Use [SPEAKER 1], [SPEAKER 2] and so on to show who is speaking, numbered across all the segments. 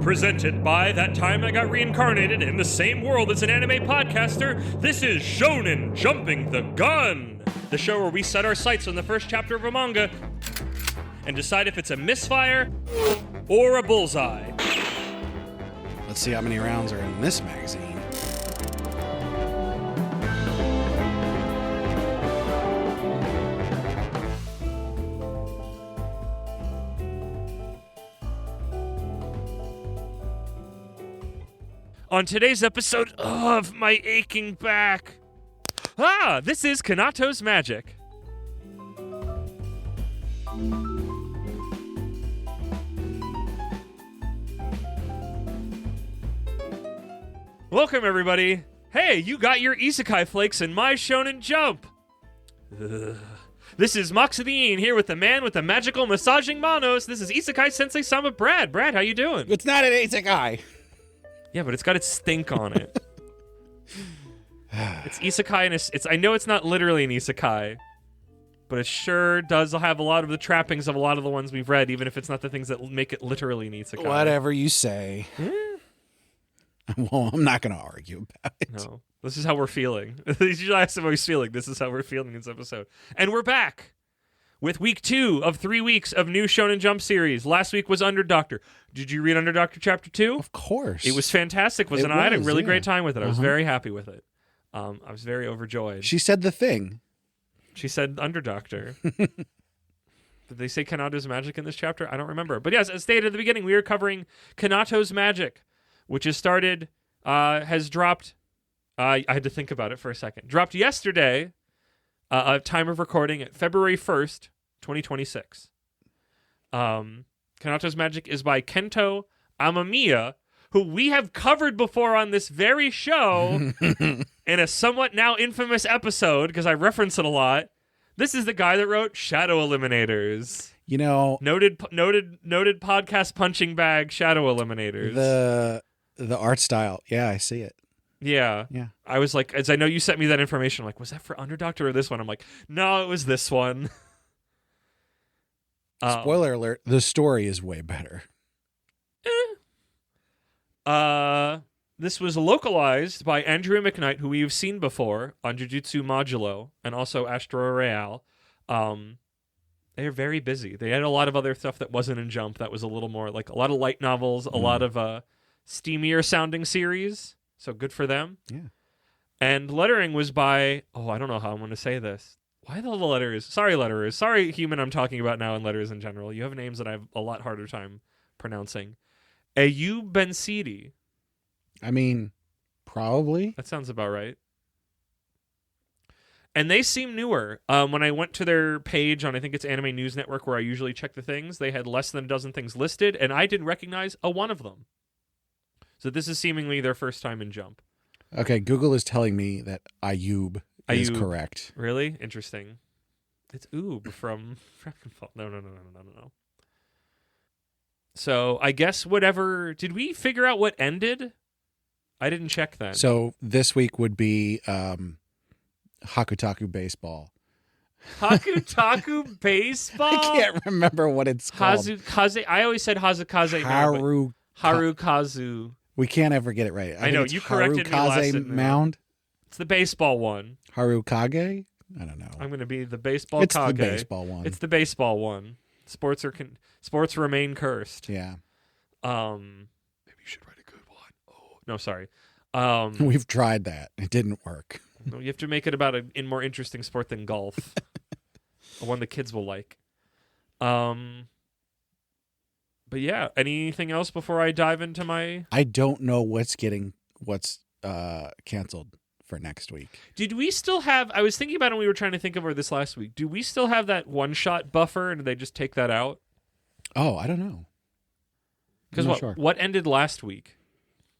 [SPEAKER 1] Presented by That Time I Got Reincarnated in the same world as an anime podcaster, this is Shonen Jumping the Gun, the show where we set our sights on the first chapter of a manga and decide if it's a misfire or a bullseye.
[SPEAKER 2] Let's see how many rounds are in this magazine.
[SPEAKER 1] On today's episode of my aching back, this is Kinato's Magic. Welcome, everybody. Hey, you got your isekai flakes in my Shonen Jump. This is Moxidine here with the man with the magical massaging manos. This is Isekai Sensei Sama Brad. Brad, how you doing?
[SPEAKER 2] It's not an isekai.
[SPEAKER 1] Yeah, but it's got its stink on it. It's isekai, and I know it's not literally an isekai, but it sure does have a lot of the trappings of a lot of the ones we've read, even if it's not the things that make it literally an isekai.
[SPEAKER 2] Whatever you say. Well, I'm not going to argue about it.
[SPEAKER 1] No, this is how we're feeling. You ask how he's feeling. This is how we're feeling in this episode. And we're back with week 2 of 3 weeks of new Shonen Jump series. Last week was Under Doctor. Did you read Under Doctor Chapter 2?
[SPEAKER 2] Of course.
[SPEAKER 1] It was fantastic, wasn't it? I had a really great time with it. I was very happy with it. I was very overjoyed.
[SPEAKER 2] She said the thing.
[SPEAKER 1] She said Under Doctor. Did they say Kanato's Magic in this chapter? I don't remember. But yes, as stated at the beginning, we are covering Kanato's Magic, which has dropped, I had to think about it for a second, dropped yesterday, time of recording at February 1st, 2026. Kanato's Magic is by Kento Amamiya, who we have covered before on this very show in a somewhat now infamous episode, because I reference it a lot. This is the guy that wrote Shadow Eliminators.
[SPEAKER 2] You know,
[SPEAKER 1] noted podcast punching bag Shadow Eliminators.
[SPEAKER 2] The art style. Yeah, I see it.
[SPEAKER 1] Yeah. I was like, as I know you sent me that information, I'm like, was that for Under Doctor or this one? I'm like, no, it was this one.
[SPEAKER 2] Spoiler alert, the story is way better.
[SPEAKER 1] This was localized by Andrew McKnight, who we've seen before on Jujutsu Modulo and also Astro Real. They're very busy. They had a lot of other stuff that wasn't in Jump that was a little more like a lot of light novels, a lot of steamier sounding series. So good for them.
[SPEAKER 2] Yeah.
[SPEAKER 1] And lettering was by, I don't know how I'm going to say this. Why the letters? Sorry, letterers. Sorry, human I'm talking about now and letters in general. You have names that I have a lot harder time pronouncing. Ayub Ben-Sidi.
[SPEAKER 2] I mean, probably.
[SPEAKER 1] That sounds about right. And they seem newer. When I went to their page on, I think it's Anime News Network, where I usually check the things, they had less than a dozen things listed, and I didn't recognize a one of them. So this is seemingly their first time in Jump.
[SPEAKER 2] Okay, Google is telling me that Ayub is correct.
[SPEAKER 1] Really? Interesting. It's Oob from Dragonfall. No. So I guess whatever... Did we figure out what ended? I didn't check that.
[SPEAKER 2] So this week would be Hakutaku Baseball.
[SPEAKER 1] Hakutaku Baseball?
[SPEAKER 2] I can't remember what it's called.
[SPEAKER 1] Hazukaze. I always said Hazukaze. Harukazu.
[SPEAKER 2] We can't ever get it right.
[SPEAKER 1] I know, you corrected me last time.
[SPEAKER 2] Mound?
[SPEAKER 1] It's the baseball one.
[SPEAKER 2] Harukage? I don't know.
[SPEAKER 1] I'm going to be the baseball
[SPEAKER 2] It's
[SPEAKER 1] Kage.
[SPEAKER 2] the baseball one.
[SPEAKER 1] It's the baseball one. Sports remain cursed.
[SPEAKER 2] Yeah.
[SPEAKER 1] Maybe you should write a good one. Oh, no, sorry.
[SPEAKER 2] We've tried that. It didn't work.
[SPEAKER 1] You have to make it about a more interesting sport than golf. One the kids will like. But yeah, anything else before I dive into my...
[SPEAKER 2] I don't know what's canceled for next week.
[SPEAKER 1] Did we still have... I was thinking about it when we were trying to think of this last week. Do we still have that one-shot buffer, and did they just take that out?
[SPEAKER 2] Oh, I don't know.
[SPEAKER 1] Because what ended last week?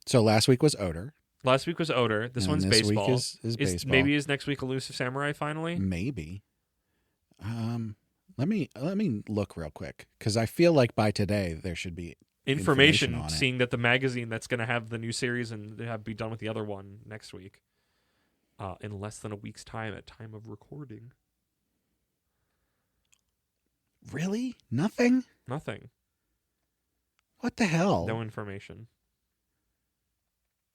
[SPEAKER 2] So last week was Odor.
[SPEAKER 1] Last week was Odor. This one's baseball.
[SPEAKER 2] Week is baseball.
[SPEAKER 1] Maybe is next week Elusive Samurai finally?
[SPEAKER 2] Maybe. Let me look real quick, because I feel like by today there should be information on it.
[SPEAKER 1] Seeing that the magazine that's going to have the new series and be done with the other one next week, in less than a week's time at time of recording.
[SPEAKER 2] Really? Nothing?
[SPEAKER 1] Nothing.
[SPEAKER 2] What the hell?
[SPEAKER 1] No information.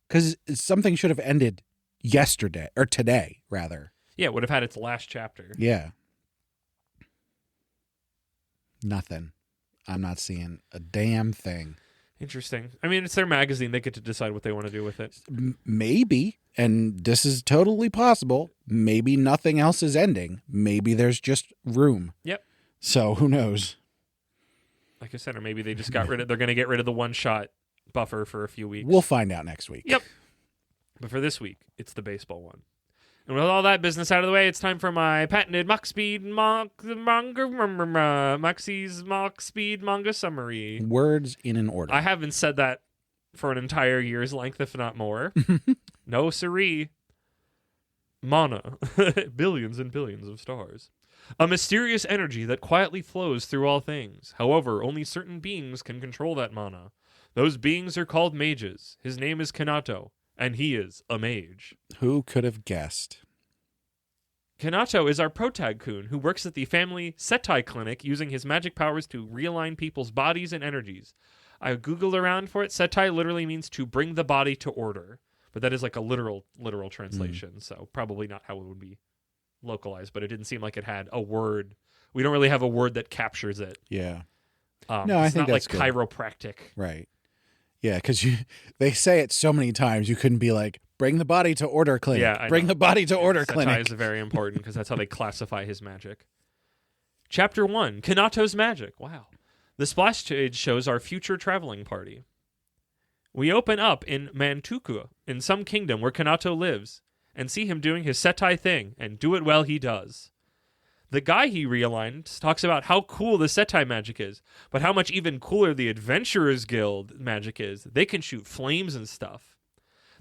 [SPEAKER 2] Because something should have ended yesterday, or today, rather.
[SPEAKER 1] Yeah, it would have had its last chapter.
[SPEAKER 2] Yeah. Nothing. I'm not seeing a damn thing.
[SPEAKER 1] Interesting. I mean, it's their magazine. They get to decide what they want to do with it.
[SPEAKER 2] Maybe, and this is totally possible, maybe nothing else is ending. Maybe there's just room.
[SPEAKER 1] Yep.
[SPEAKER 2] So who knows?
[SPEAKER 1] Like I said, or maybe they just got rid of, they're going to get rid of the one-shot buffer for a few weeks.
[SPEAKER 2] We'll find out next week.
[SPEAKER 1] Yep. But for this week, it's the baseball one. And with all that business out of the way, it's time for my patented Moxie's Mock Speed manga summary.
[SPEAKER 2] Words in an order.
[SPEAKER 1] I haven't said that for an entire year's length, if not more. No siree. Mana. Billions and billions of stars. A mysterious energy that quietly flows through all things. However, only certain beings can control that mana. Those beings are called mages. His name is Kinato, and he is a mage.
[SPEAKER 2] Who could have guessed?
[SPEAKER 1] Kinato is our protag-kun who works at the family Setai clinic using his magic powers to realign people's bodies and energies. I googled around for it. Setai literally means to bring the body to order, but that is like a literal translation, so probably not how it would be localized, but it didn't seem like it had a word. We don't really have a word that captures it.
[SPEAKER 2] Yeah.
[SPEAKER 1] No, I think that's like chiropractic.
[SPEAKER 2] Right. Yeah, because they say it so many times, you couldn't be like, bring the body to order clinic.
[SPEAKER 1] Yeah,
[SPEAKER 2] bring the body to order
[SPEAKER 1] Setai
[SPEAKER 2] clinic.
[SPEAKER 1] is very important because that's how they classify his magic. Chapter 1, Kinato's Magic. Wow. The splash page shows our future traveling party. We open up in Mantuku, in some kingdom where Kinato lives, and see him doing his Setai thing, and do it well he does. The guy he realigned talks about how cool the Setai magic is, but how much even cooler the Adventurers Guild magic is. They can shoot flames and stuff.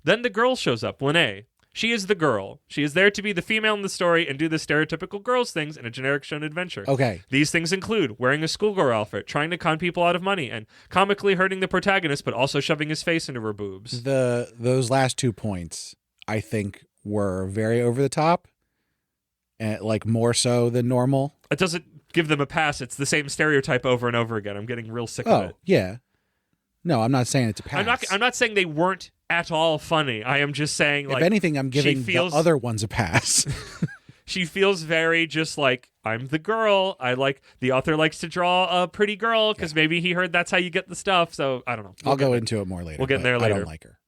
[SPEAKER 1] Then the girl shows up, Lene. She is the girl. She is there to be the female in the story and do the stereotypical girls things in a generic shonen adventure.
[SPEAKER 2] Okay.
[SPEAKER 1] These things include wearing a schoolgirl outfit, trying to con people out of money, and comically hurting the protagonist, but also shoving his face into her boobs.
[SPEAKER 2] Those last 2 points, I think, were very over the top. And like more so than normal.
[SPEAKER 1] It doesn't give them a pass. It's the same stereotype over and over again. I'm getting real sick of it.
[SPEAKER 2] Yeah. No, I'm not saying it's a pass.
[SPEAKER 1] I'm not saying they weren't at all funny. I am just saying, like,
[SPEAKER 2] if anything, I'm giving the other ones a pass.
[SPEAKER 1] She feels very just like, I'm the girl. The author likes to draw a pretty girl because maybe he heard that's how you get the stuff. So I don't know.
[SPEAKER 2] I'll go into it more later.
[SPEAKER 1] We'll get there later.
[SPEAKER 2] I don't like her.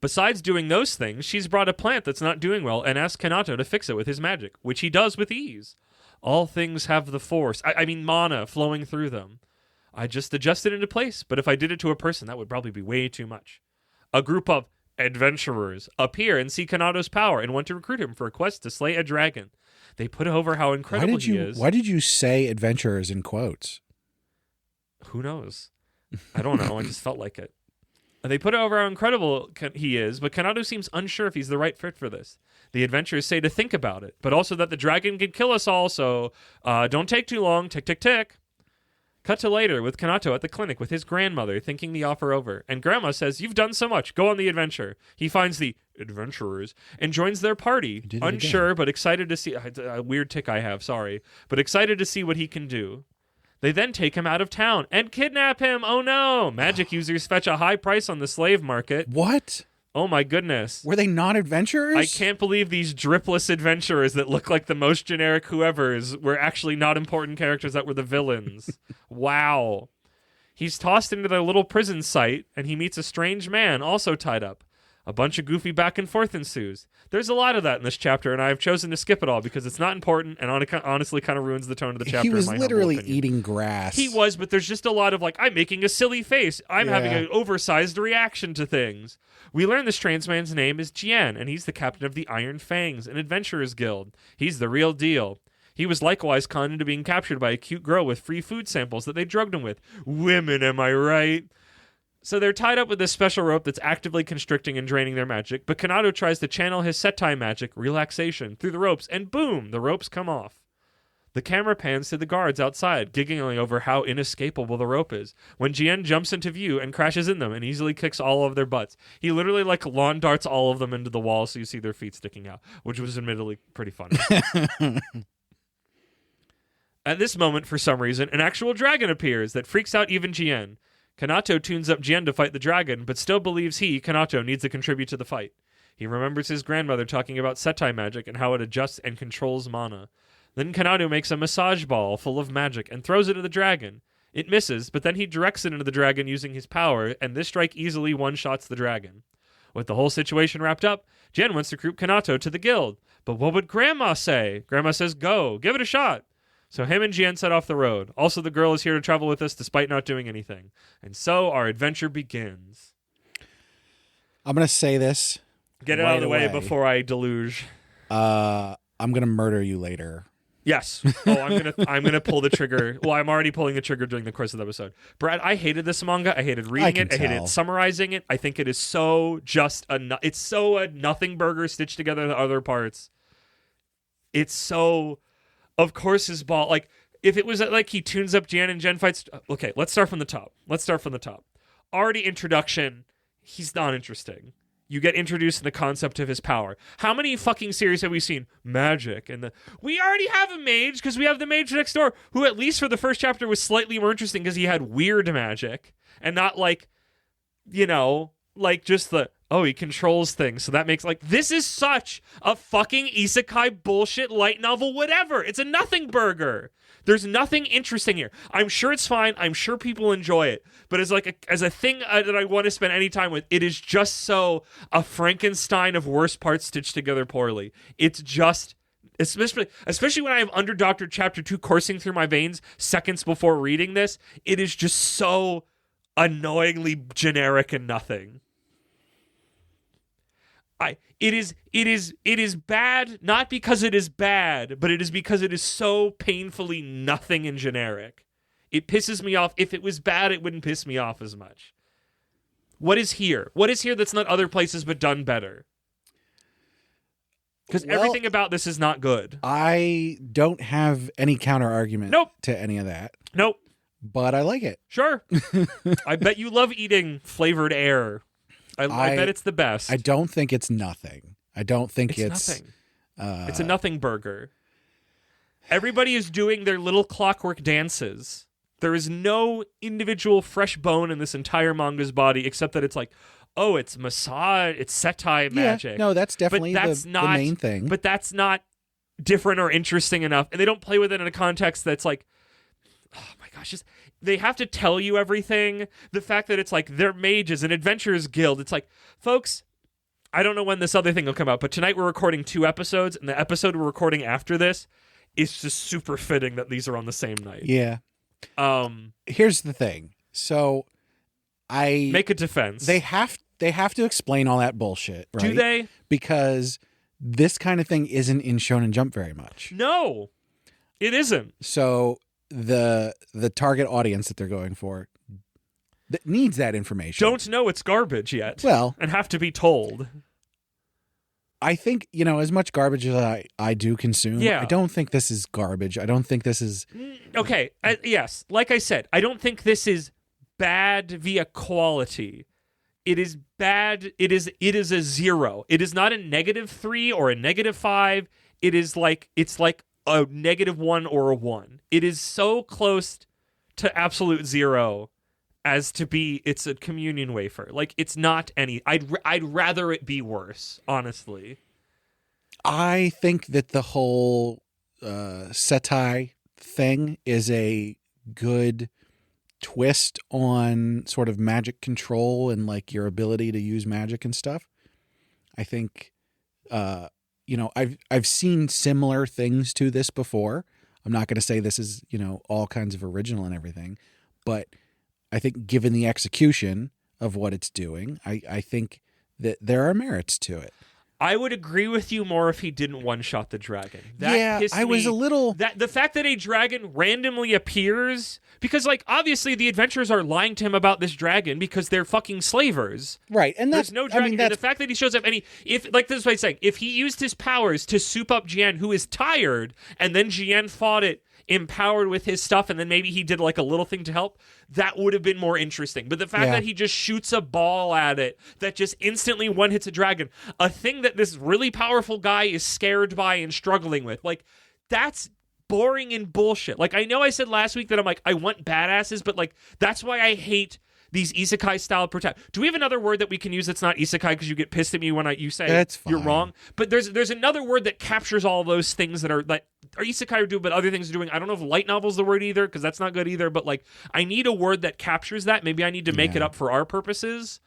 [SPEAKER 1] Besides doing those things, she's brought a plant that's not doing well and asked Kinato to fix it with his magic, which he does with ease. All things have the force. I mean mana flowing through them. I just adjust it into place, but if I did it to a person, that would probably be way too much. A group of adventurers appear and see Kanato's power and want to recruit him for a quest to slay a dragon. They put over how incredible he is.
[SPEAKER 2] Why did you say adventurers in quotes?
[SPEAKER 1] Who knows? I don't know. I just felt like it. They put over how incredible he is, but Kinato seems unsure if he's the right fit for this. The adventurers say to think about it, but also that the dragon could kill us all, so don't take too long. Tick, tick, tick. Cut to later with Kinato at the clinic with his grandmother thinking the offer over, and Grandma says, "You've done so much. Go on the adventure." He finds the adventurers and joins their party, unsure but excited to see a weird tick I have, sorry, but excited to see what he can do. They then take him out of town and kidnap him. Oh no! Magic users fetch a high price on the slave market.
[SPEAKER 2] What?
[SPEAKER 1] Oh my goodness.
[SPEAKER 2] Were they not adventurers?
[SPEAKER 1] I can't believe these dripless adventurers that look like the most generic whoever's were actually not important characters that were the villains. Wow. He's tossed into their little prison site, and he meets a strange man also tied up. A bunch of goofy back and forth ensues. There's a lot of that in this chapter, and I've chosen to skip it all because it's not important and honestly kind of ruins the tone of the chapter.
[SPEAKER 2] He was
[SPEAKER 1] in my
[SPEAKER 2] literally
[SPEAKER 1] humble opinion.
[SPEAKER 2] eating grass.
[SPEAKER 1] He was, but there's just a lot of like, I'm making a silly face. I'm having an oversized reaction to things. We learn this trans man's name is Jian, and he's the captain of the Iron Fangs, an adventurers guild. He's the real deal. He was likewise conned into being captured by a cute girl with free food samples that they drugged him with. Women, am I right? So they're tied up with this special rope that's actively constricting and draining their magic, but Kinato tries to channel his Setai magic, relaxation, through the ropes, and boom, the ropes come off. The camera pans to the guards outside, giggling over how inescapable the rope is, when Jian jumps into view and crashes in them and easily kicks all of their butts. He literally like lawn darts all of them into the wall so you see their feet sticking out, which was admittedly pretty funny. At this moment, for some reason, an actual dragon appears that freaks out even Jian. Kinato tunes up Jien to fight the dragon, but still believes he, Kinato, needs to contribute to the fight. He remembers his grandmother talking about Setai magic and how it adjusts and controls mana. Then Kinato makes a massage ball full of magic and throws it at the dragon. It misses, but then he directs it into the dragon using his power, and this strike easily one-shots the dragon. With the whole situation wrapped up, Jien wants to recruit Kinato to the guild. But what would Grandma say? Grandma says, go, give it a shot. So him and Jien set off the road. Also, the girl is here to travel with us despite not doing anything. And so our adventure begins.
[SPEAKER 2] I'm going to say this.
[SPEAKER 1] Get it out of the way before I deluge.
[SPEAKER 2] I'm going to murder you later.
[SPEAKER 1] Yes. Oh, I'm gonna pull the trigger. Well, I'm already pulling the trigger during the course of the episode. Brad, I hated this manga. I hated reading it. I hated summarizing it. I think it is so just it's so a nothing burger stitched together the other parts. It's so, of course, his ball. Like, if it was like he tunes up Jien and Jien fights. Okay, let's start from the top. Already introduction. He's not interesting. You get introduced to the concept of his power. How many fucking series have we seen? Magic. We already have a mage because we have the mage next door who, at least for the first chapter, was slightly more interesting because he had weird magic and not like, like just he controls things. So that makes this is such a fucking isekai bullshit light novel, whatever. It's a nothing burger. There's nothing interesting here. I'm sure it's fine. I'm sure people enjoy it. But as a thing that I want to spend any time with, it is just so a Frankenstein of worst parts stitched together poorly. It's just, especially when I have Underdoctor Chapter 2 coursing through my veins seconds before reading this, it is just so annoyingly generic and nothing. It is bad, not because it is bad, but it is because it is so painfully nothing and generic. It pisses me off. If it was bad, it wouldn't piss me off as much. What is here? What is here that's not other places but done better? Because everything about this is not good.
[SPEAKER 2] I don't have any counter argument to any of that.
[SPEAKER 1] Nope.
[SPEAKER 2] But I like it.
[SPEAKER 1] Sure. I bet you love eating flavored air. I bet it's the best.
[SPEAKER 2] I don't think it's nothing. I don't think it's
[SPEAKER 1] nothing. It's a nothing burger. Everybody is doing their little clockwork dances. There is no individual fresh bone in this entire manga's body except that it's it's massage, it's setai magic.
[SPEAKER 2] No, that's definitely the main thing.
[SPEAKER 1] But that's not different or interesting enough. And they don't play with it in a context that's oh my gosh, they have to tell you everything. The fact that it's they're mages, an adventurers guild. It's folks, I don't know when this other thing will come out, but tonight we're recording 2 episodes, and the episode we're recording after this is just super fitting that these are on the same night.
[SPEAKER 2] Yeah. Here's the thing. So I
[SPEAKER 1] make a defense.
[SPEAKER 2] They have to explain all that bullshit, right?
[SPEAKER 1] Do they?
[SPEAKER 2] Because this kind of thing isn't in Shonen Jump very much.
[SPEAKER 1] No, it isn't.
[SPEAKER 2] So the target audience that they're going for that needs that information
[SPEAKER 1] don't know it's garbage yet.
[SPEAKER 2] Well,
[SPEAKER 1] and have to be told.
[SPEAKER 2] I think, as much garbage as I do consume, I don't think this is garbage. I don't think this is...
[SPEAKER 1] Okay, yes. Like I said, I don't think this is bad via quality. It is bad. It is a 0. It is not a -3 or a -5. It is it's like a -1 or a 1. It is so close to absolute 0 as to be. It's a communion wafer. It's not any. I'd rather it be worse, honestly.
[SPEAKER 2] I think that the whole setai thing is a good twist on sort of magic control and your ability to use magic and stuff. I think I've seen similar things to this before. I'm not going to say this is, all kinds of original and everything, but I think given the execution of what it's doing, I think that there are merits to it.
[SPEAKER 1] I would agree with you more if he didn't one-shot the dragon.
[SPEAKER 2] I was a little...
[SPEAKER 1] The fact that a dragon randomly appears... Because, obviously the adventurers are lying to him about this dragon because they're fucking slavers.
[SPEAKER 2] Right, and
[SPEAKER 1] there's no dragon. The fact that he shows up and this is what he's saying, if he used his powers to soup up Jien, who is tired, and then Jien fought it empowered with his stuff, and then maybe he did a little thing to help, that would have been more interesting. But the fact that he just shoots a ball at it that just instantly one hits a dragon, a thing that this really powerful guy is scared by and struggling with, that's boring and bullshit. I know I said last week that I want badasses, but that's why I hate these isekai style do we have another word that we can use that's not isekai, because you get pissed at me when you say
[SPEAKER 2] That's
[SPEAKER 1] you're
[SPEAKER 2] fine.
[SPEAKER 1] wrong? But there's another word that captures all those things that are isekai do, but other things are doing. I don't know if light novel's the word either, because that's not good either. But like, I need a word that captures that. Maybe I need to make it up for our purposes.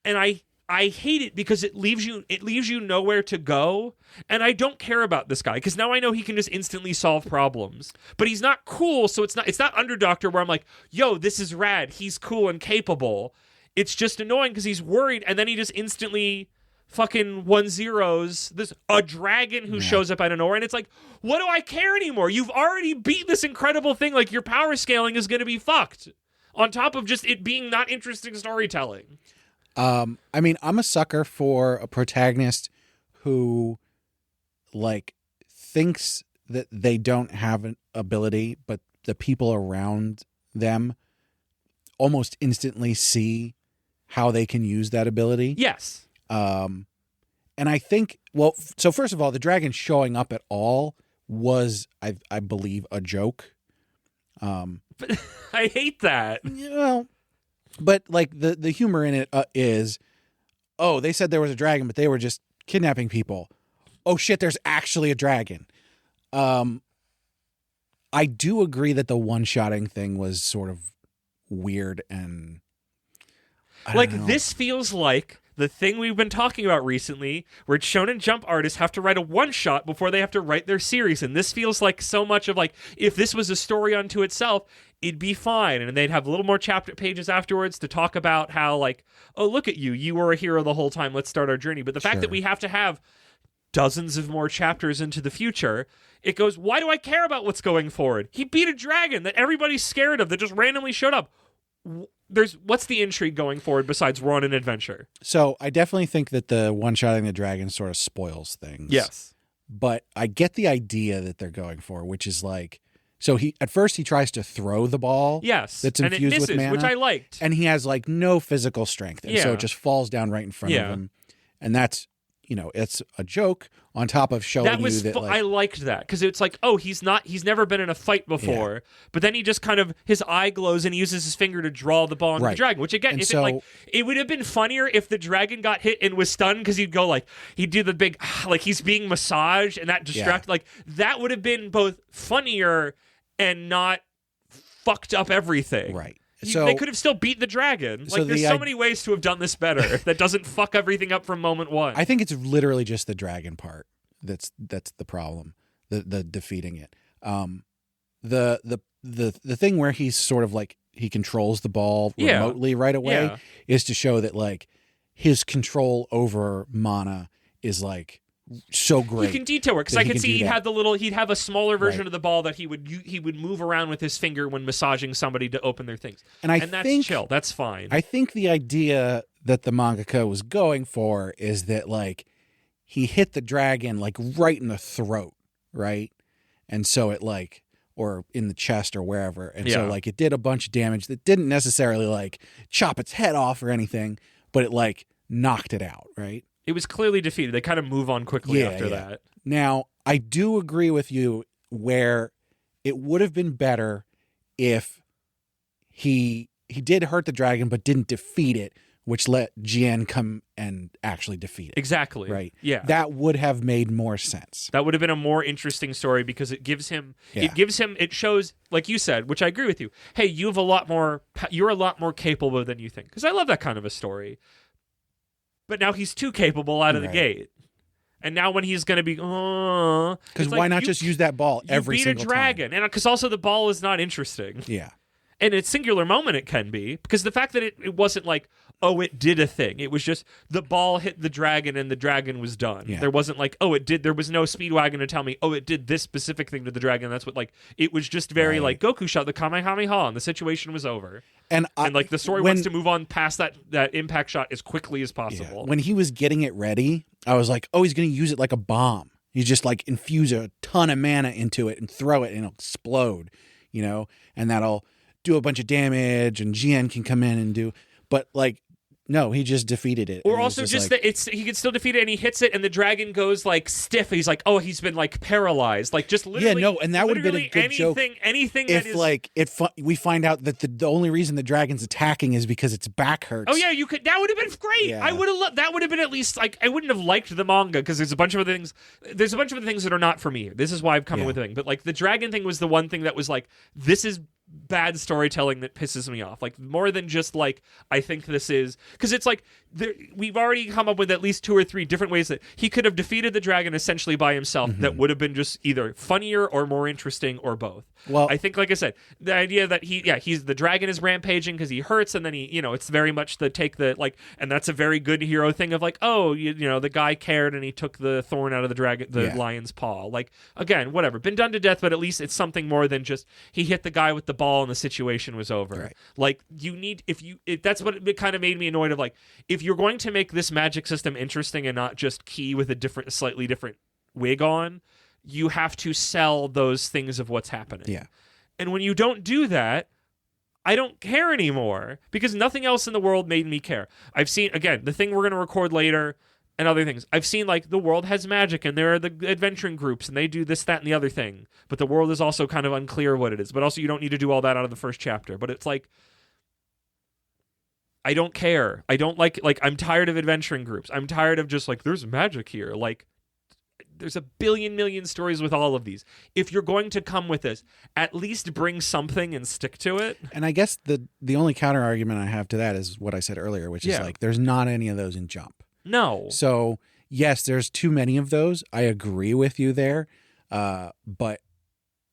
[SPEAKER 1] And I hate it because it leaves you nowhere to go, and I don't care about this guy because now I know he can just instantly solve problems. But he's not cool, so it's not Underdoctor where I'm like, yo, this is rad, he's cool and capable. It's just annoying because he's worried, and then he just instantly fucking 1-0s a dragon who shows up out of nowhere, and it's like, what do I care anymore? You've already beat this incredible thing. Like, your power scaling is going to be fucked on top of just it being not interesting storytelling.
[SPEAKER 2] I mean, I'm a sucker for a protagonist who, like, thinks that they don't have an ability, but the people around them almost instantly see how they can use that ability.
[SPEAKER 1] Yes.
[SPEAKER 2] And I think, well, so first of all, the dragon showing up at all was, I believe, a joke.
[SPEAKER 1] But I hate that.
[SPEAKER 2] Well, but like the humor in it is, oh, they said there was a dragon, but they were just kidnapping people. Oh shit, there's actually a dragon. I do agree that the one-shotting thing was sort of weird, and I don't know.
[SPEAKER 1] This feels like the thing we've been talking about recently, where Shonen Jump artists have to write a one-shot before they have to write their series. And this feels like so much of like, if this was a story unto itself, it'd be fine. And they'd have a little more chapter pages afterwards to talk about how, like, oh, look at you. You were a hero the whole time. Let's start our journey. But the fact that we have to have dozens of more chapters into the future, it goes, why do I care about what's going forward? He beat a dragon that everybody's scared of that just randomly showed up. What's the intrigue going forward besides we're on an adventure?
[SPEAKER 2] So I definitely think that the one-shotting the dragon sort of spoils things.
[SPEAKER 1] Yes.
[SPEAKER 2] But I get the idea that they're going for, which is like, so at first he tries to throw the ball.
[SPEAKER 1] Yes.
[SPEAKER 2] That's
[SPEAKER 1] and
[SPEAKER 2] infused
[SPEAKER 1] it misses,
[SPEAKER 2] with mana.
[SPEAKER 1] which I liked.
[SPEAKER 2] And he has like no physical strength. And so it just falls down right in front of him. And that's, it's a joke on top of showing you that
[SPEAKER 1] I liked that because it's like, oh, he's never been in a fight before, but then he just kind of, his eye glows and he uses his finger to draw the ball into the dragon, which again, it would have been funnier if the dragon got hit and was stunned, because he'd go like, he'd do the big, like he's being massaged and that distracted, like that would have been both funnier and not fucked up everything.
[SPEAKER 2] Right.
[SPEAKER 1] So they could have still beat the dragon. Like, there's so many ways to have done this better that doesn't fuck everything up from moment one.
[SPEAKER 2] I think it's literally just the dragon part that's the problem, the defeating it. The thing where he's sort of like, he controls the ball remotely right away is to show that like his control over mana is like so great.
[SPEAKER 1] He can detail work, because I could see he'd have a smaller version of the ball that he would move around with his finger when massaging somebody to open their things. And that's chill. That's fine.
[SPEAKER 2] I think the idea that the mangaka was going for is that like he hit the dragon like right in the throat, right? And so it like, or in the chest or wherever. And so like it did a bunch of damage that didn't necessarily like chop its head off or anything, but it like knocked it out, right?
[SPEAKER 1] It was clearly defeated. They kind of move on quickly after that.
[SPEAKER 2] Now, I do agree with you where it would have been better if he did hurt the dragon but didn't defeat it, which let Jian come and actually defeat it.
[SPEAKER 1] Exactly.
[SPEAKER 2] Right.
[SPEAKER 1] Yeah.
[SPEAKER 2] That would have made more sense.
[SPEAKER 1] That would have been a more interesting story, because it shows, like you said, which I agree with you. Hey, you're a lot more capable than you think. Because I love that kind of a story. But now he's too capable out of the gate. And now when he's going to be,
[SPEAKER 2] because why not just use that ball every single time?
[SPEAKER 1] You beat a dragon. And because also the ball is not interesting.
[SPEAKER 2] Yeah.
[SPEAKER 1] And a singular moment it can be, because the fact that it wasn't like, oh, it did a thing. It was just the ball hit the dragon and the dragon was done. Yeah. There wasn't like, oh, it did. There was no Speedwagon to tell me, oh, it did this specific thing to the dragon. That's what, like, it was just very like Goku shot the Kamehameha and the situation was over. And like the story wants to move on past that impact shot as quickly as possible.
[SPEAKER 2] Yeah. When he was getting it ready, I was like, oh, he's going to use it like a bomb. You just like infuse a ton of mana into it and throw it and it'll explode, and that'll do a bunch of damage and Jian can come in and do. But like No, he just defeated it.
[SPEAKER 1] Or
[SPEAKER 2] It was
[SPEAKER 1] also just
[SPEAKER 2] like,
[SPEAKER 1] that he can still defeat it, and he hits it, and the dragon goes like stiff. He's like, oh, he's been like paralyzed, like just literally.
[SPEAKER 2] Yeah, no, and that would have been a good joke.
[SPEAKER 1] Anything
[SPEAKER 2] if
[SPEAKER 1] that is
[SPEAKER 2] like we find out that the only reason the dragon's attacking is because its back hurts.
[SPEAKER 1] Oh yeah, you could. That would have been great.
[SPEAKER 2] Yeah.
[SPEAKER 1] I would have. That would have been at least like I wouldn't have liked the manga because there's a bunch of other things. There's a bunch of other things that are not for me. This is why I've come up with a thing. But like the dragon thing was the one thing that was like, this is bad storytelling that pisses me off. Like more than just like I think this is because it's like we've already come up with at least 2 or 3 different ways that he could have defeated the dragon essentially by himself. That would have been just either funnier or more interesting or both. Well, I think, like I said, the idea that he's the dragon is rampaging because he hurts, and then he, it's very much and that's a very good hero thing of like, oh, the guy cared and he took the thorn out of the lion's paw. Like, again, whatever, been done to death, but at least it's something more than just he hit the guy with the ball and the situation was over.
[SPEAKER 2] Right.
[SPEAKER 1] Like, you need that's what it kind of made me annoyed of, like, if you're going to make this magic system interesting and not just Key with a slightly different wig on, you have to sell those things of what's happening.
[SPEAKER 2] Yeah.
[SPEAKER 1] And when you don't do that, I don't care anymore because nothing else in the world made me care. I've seen, again, the thing we're going to record later and other things. I've seen, like, the world has magic and there are the adventuring groups and they do this, that, and the other thing. But the world is also kind of unclear what it is. But also you don't need to do all that out of the first chapter. But it's like, I don't care. I don't like, I'm tired of adventuring groups. I'm tired of just like, there's magic here. Like, there's a million stories with all of these. If you're going to come with this, at least bring something and stick to it.
[SPEAKER 2] And I guess the only counter argument I have to that is what I said earlier, which is like, there's not any of those in Jump.
[SPEAKER 1] No.
[SPEAKER 2] So yes, there's too many of those. I agree with you there. But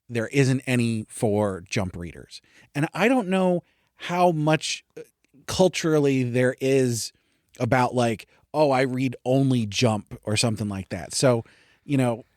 [SPEAKER 2] there isn't any for Jump readers. And I don't know how much culturally there is about like, oh, I read only Jump or something like that. So,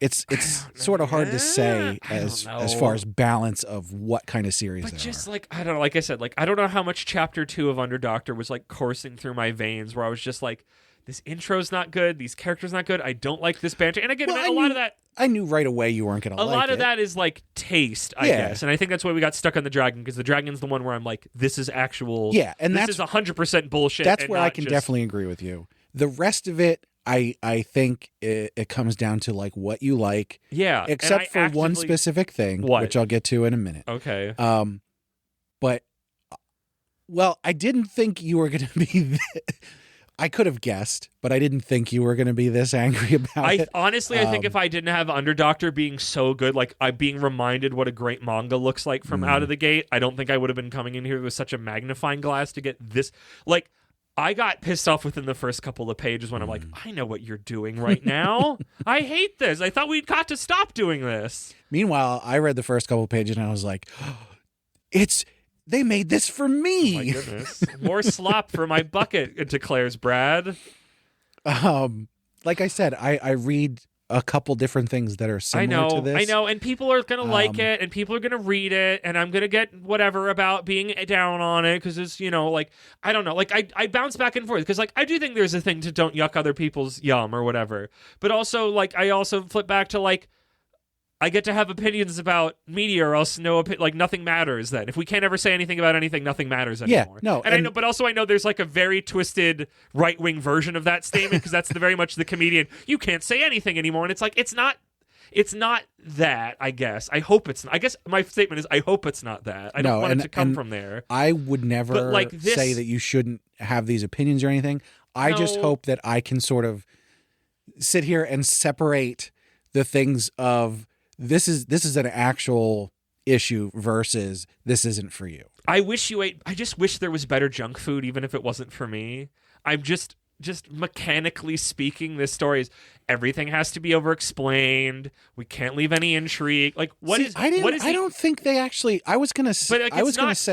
[SPEAKER 2] it's sort of hard to say as far as balance of what kind of series
[SPEAKER 1] but just like, I don't know, like I said, like I don't know how much chapter 2 of Underdoctor was like coursing through my veins where I was just like, this intro's not good, these characters not good, I don't like this banter. And again, a lot of that,
[SPEAKER 2] I knew right away you weren't going to like it.
[SPEAKER 1] A lot of that is like taste, I guess. And I think that's why we got stuck on the dragon, because the dragon's the one where I'm like, this is actual,
[SPEAKER 2] and
[SPEAKER 1] this is 100% bullshit.
[SPEAKER 2] That's where I can definitely agree with you. The rest of it, I think it comes down to like what you like.
[SPEAKER 1] Yeah.
[SPEAKER 2] Except for one specific thing, which I'll get to in a minute.
[SPEAKER 1] Okay.
[SPEAKER 2] But, well, I didn't think you were going to be... I could have guessed, but I didn't think you were going to be this angry about it.
[SPEAKER 1] Honestly, I think if I didn't have Underdoctor being so good, like I'm being reminded what a great manga looks like from out of the gate, I don't think I would have been coming in here with such a magnifying glass to get this. Like, I got pissed off within the first couple of pages when I'm like, I know what you're doing right now. I hate this. I thought we'd got to stop doing this.
[SPEAKER 2] Meanwhile, I read the first couple of pages and I was like, they made this for me.
[SPEAKER 1] Oh my goodness. More slop for my bucket, declares Brad.
[SPEAKER 2] Like I said, I read a couple different things that are similar to this.
[SPEAKER 1] I know, and people are going to like it, and people are going to read it, and I'm going to get whatever about being down on it, because it's, like, I don't know. Like, I bounce back and forth, because, like, I do think there's a thing to don't yuck other people's yum or whatever. But also, like, I also flip back to, like, I get to have opinions about media, or else nothing matters then. If we can't ever say anything about anything, nothing matters anymore.
[SPEAKER 2] Yeah, no.
[SPEAKER 1] And I know, but also I know there's like a very twisted right-wing version of that statement, because that's very much the comedian, you can't say anything anymore. And it's like, it's not that, I guess. I hope it's not. I guess my statement is I hope it's not that. I don't want it to come from there.
[SPEAKER 2] I would never say that you shouldn't have these opinions or anything. I just hope that I can sort of sit here and separate the things of this is an actual issue versus this isn't for you.
[SPEAKER 1] I just wish there was better junk food, even if it wasn't for me. I'm just mechanically speaking, this story is everything has to be over-explained. We can't leave any intrigue. Like, I don't
[SPEAKER 2] think they actually. I was gonna say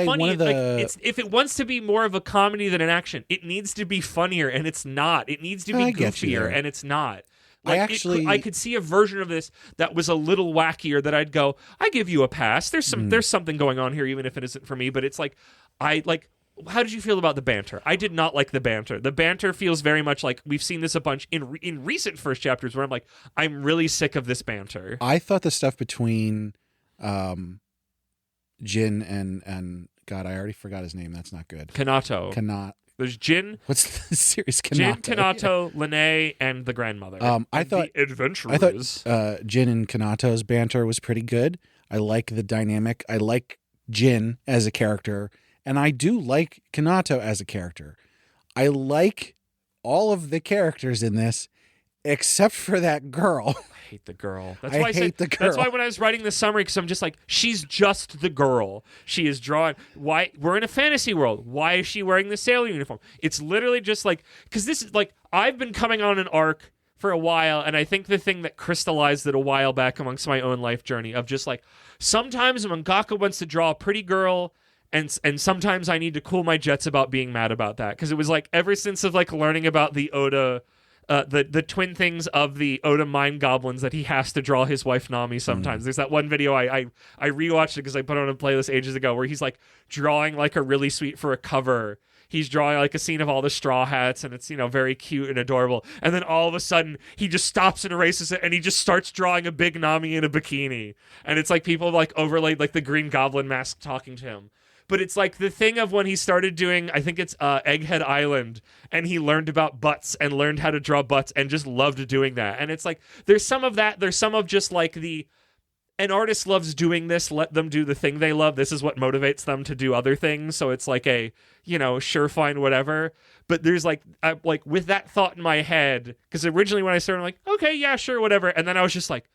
[SPEAKER 2] funny. One of the.
[SPEAKER 1] Like, if it wants to be more of a comedy than an action, it needs to be funnier, and it's not. It needs to be goofier, and it's not. Like, I could see a version of this that was a little wackier that I'd go, I give you a pass. There's something going on here, even if it isn't for me. But it's like, how did you feel about the banter? I did not like the banter. The banter feels very much like we've seen this a bunch in recent first chapters where I'm like, I'm really sick of this banter.
[SPEAKER 2] I thought the stuff between Jin and God, I already forgot his name. That's not good.
[SPEAKER 1] Kinato. There's Jin,
[SPEAKER 2] What's the series?
[SPEAKER 1] Jin,
[SPEAKER 2] Kinato.
[SPEAKER 1] Kinato, Lene, and the grandmother.
[SPEAKER 2] I thought
[SPEAKER 1] the adventurers.
[SPEAKER 2] Jin and Kanato's banter was pretty good. I like the dynamic. I like Jin as a character, and I do like Kinato as a character. I like all of the characters in this, except for that girl.
[SPEAKER 1] I hate the girl. That's
[SPEAKER 2] I
[SPEAKER 1] why I
[SPEAKER 2] hate
[SPEAKER 1] said,
[SPEAKER 2] the girl.
[SPEAKER 1] That's why when I was writing the summary, because I'm just like, she's just the girl. She is drawn. Why? We're in a fantasy world. Why is she wearing the sailor uniform? It's literally just like, because this is like, I've been coming on an arc for a while, and I think the thing that crystallized it a while back amongst my own life journey of just like, sometimes mangaka wants to draw a pretty girl, and sometimes I need to cool my jets about being mad about that, because it was like ever since of like learning about the Oda, the twin things of the Oda mind goblins that he has to draw his wife Nami sometimes. There's that one video I rewatched it because I put it on a playlist ages ago where he's like drawing like a really sweet for a cover. He's drawing like a scene of all the Straw Hats, and it's, you know, very cute and adorable. And then all of a sudden, he just stops and erases it, and he just starts drawing a big Nami in a bikini. And it's like people like overlaid like the Green Goblin mask talking to him. But it's like the thing of when he started doing, I think it's Egghead Island, and he learned about butts and learned how to draw butts and just loved doing that. And it's like, there's some of that. There's some of just like an artist loves doing this, let them do the thing they love. This is what motivates them to do other things. So it's like a, you know, sure, fine, whatever. But there's like with that thought in my head, because originally when I started, I'm like, okay, yeah, sure, whatever. And then I was just like,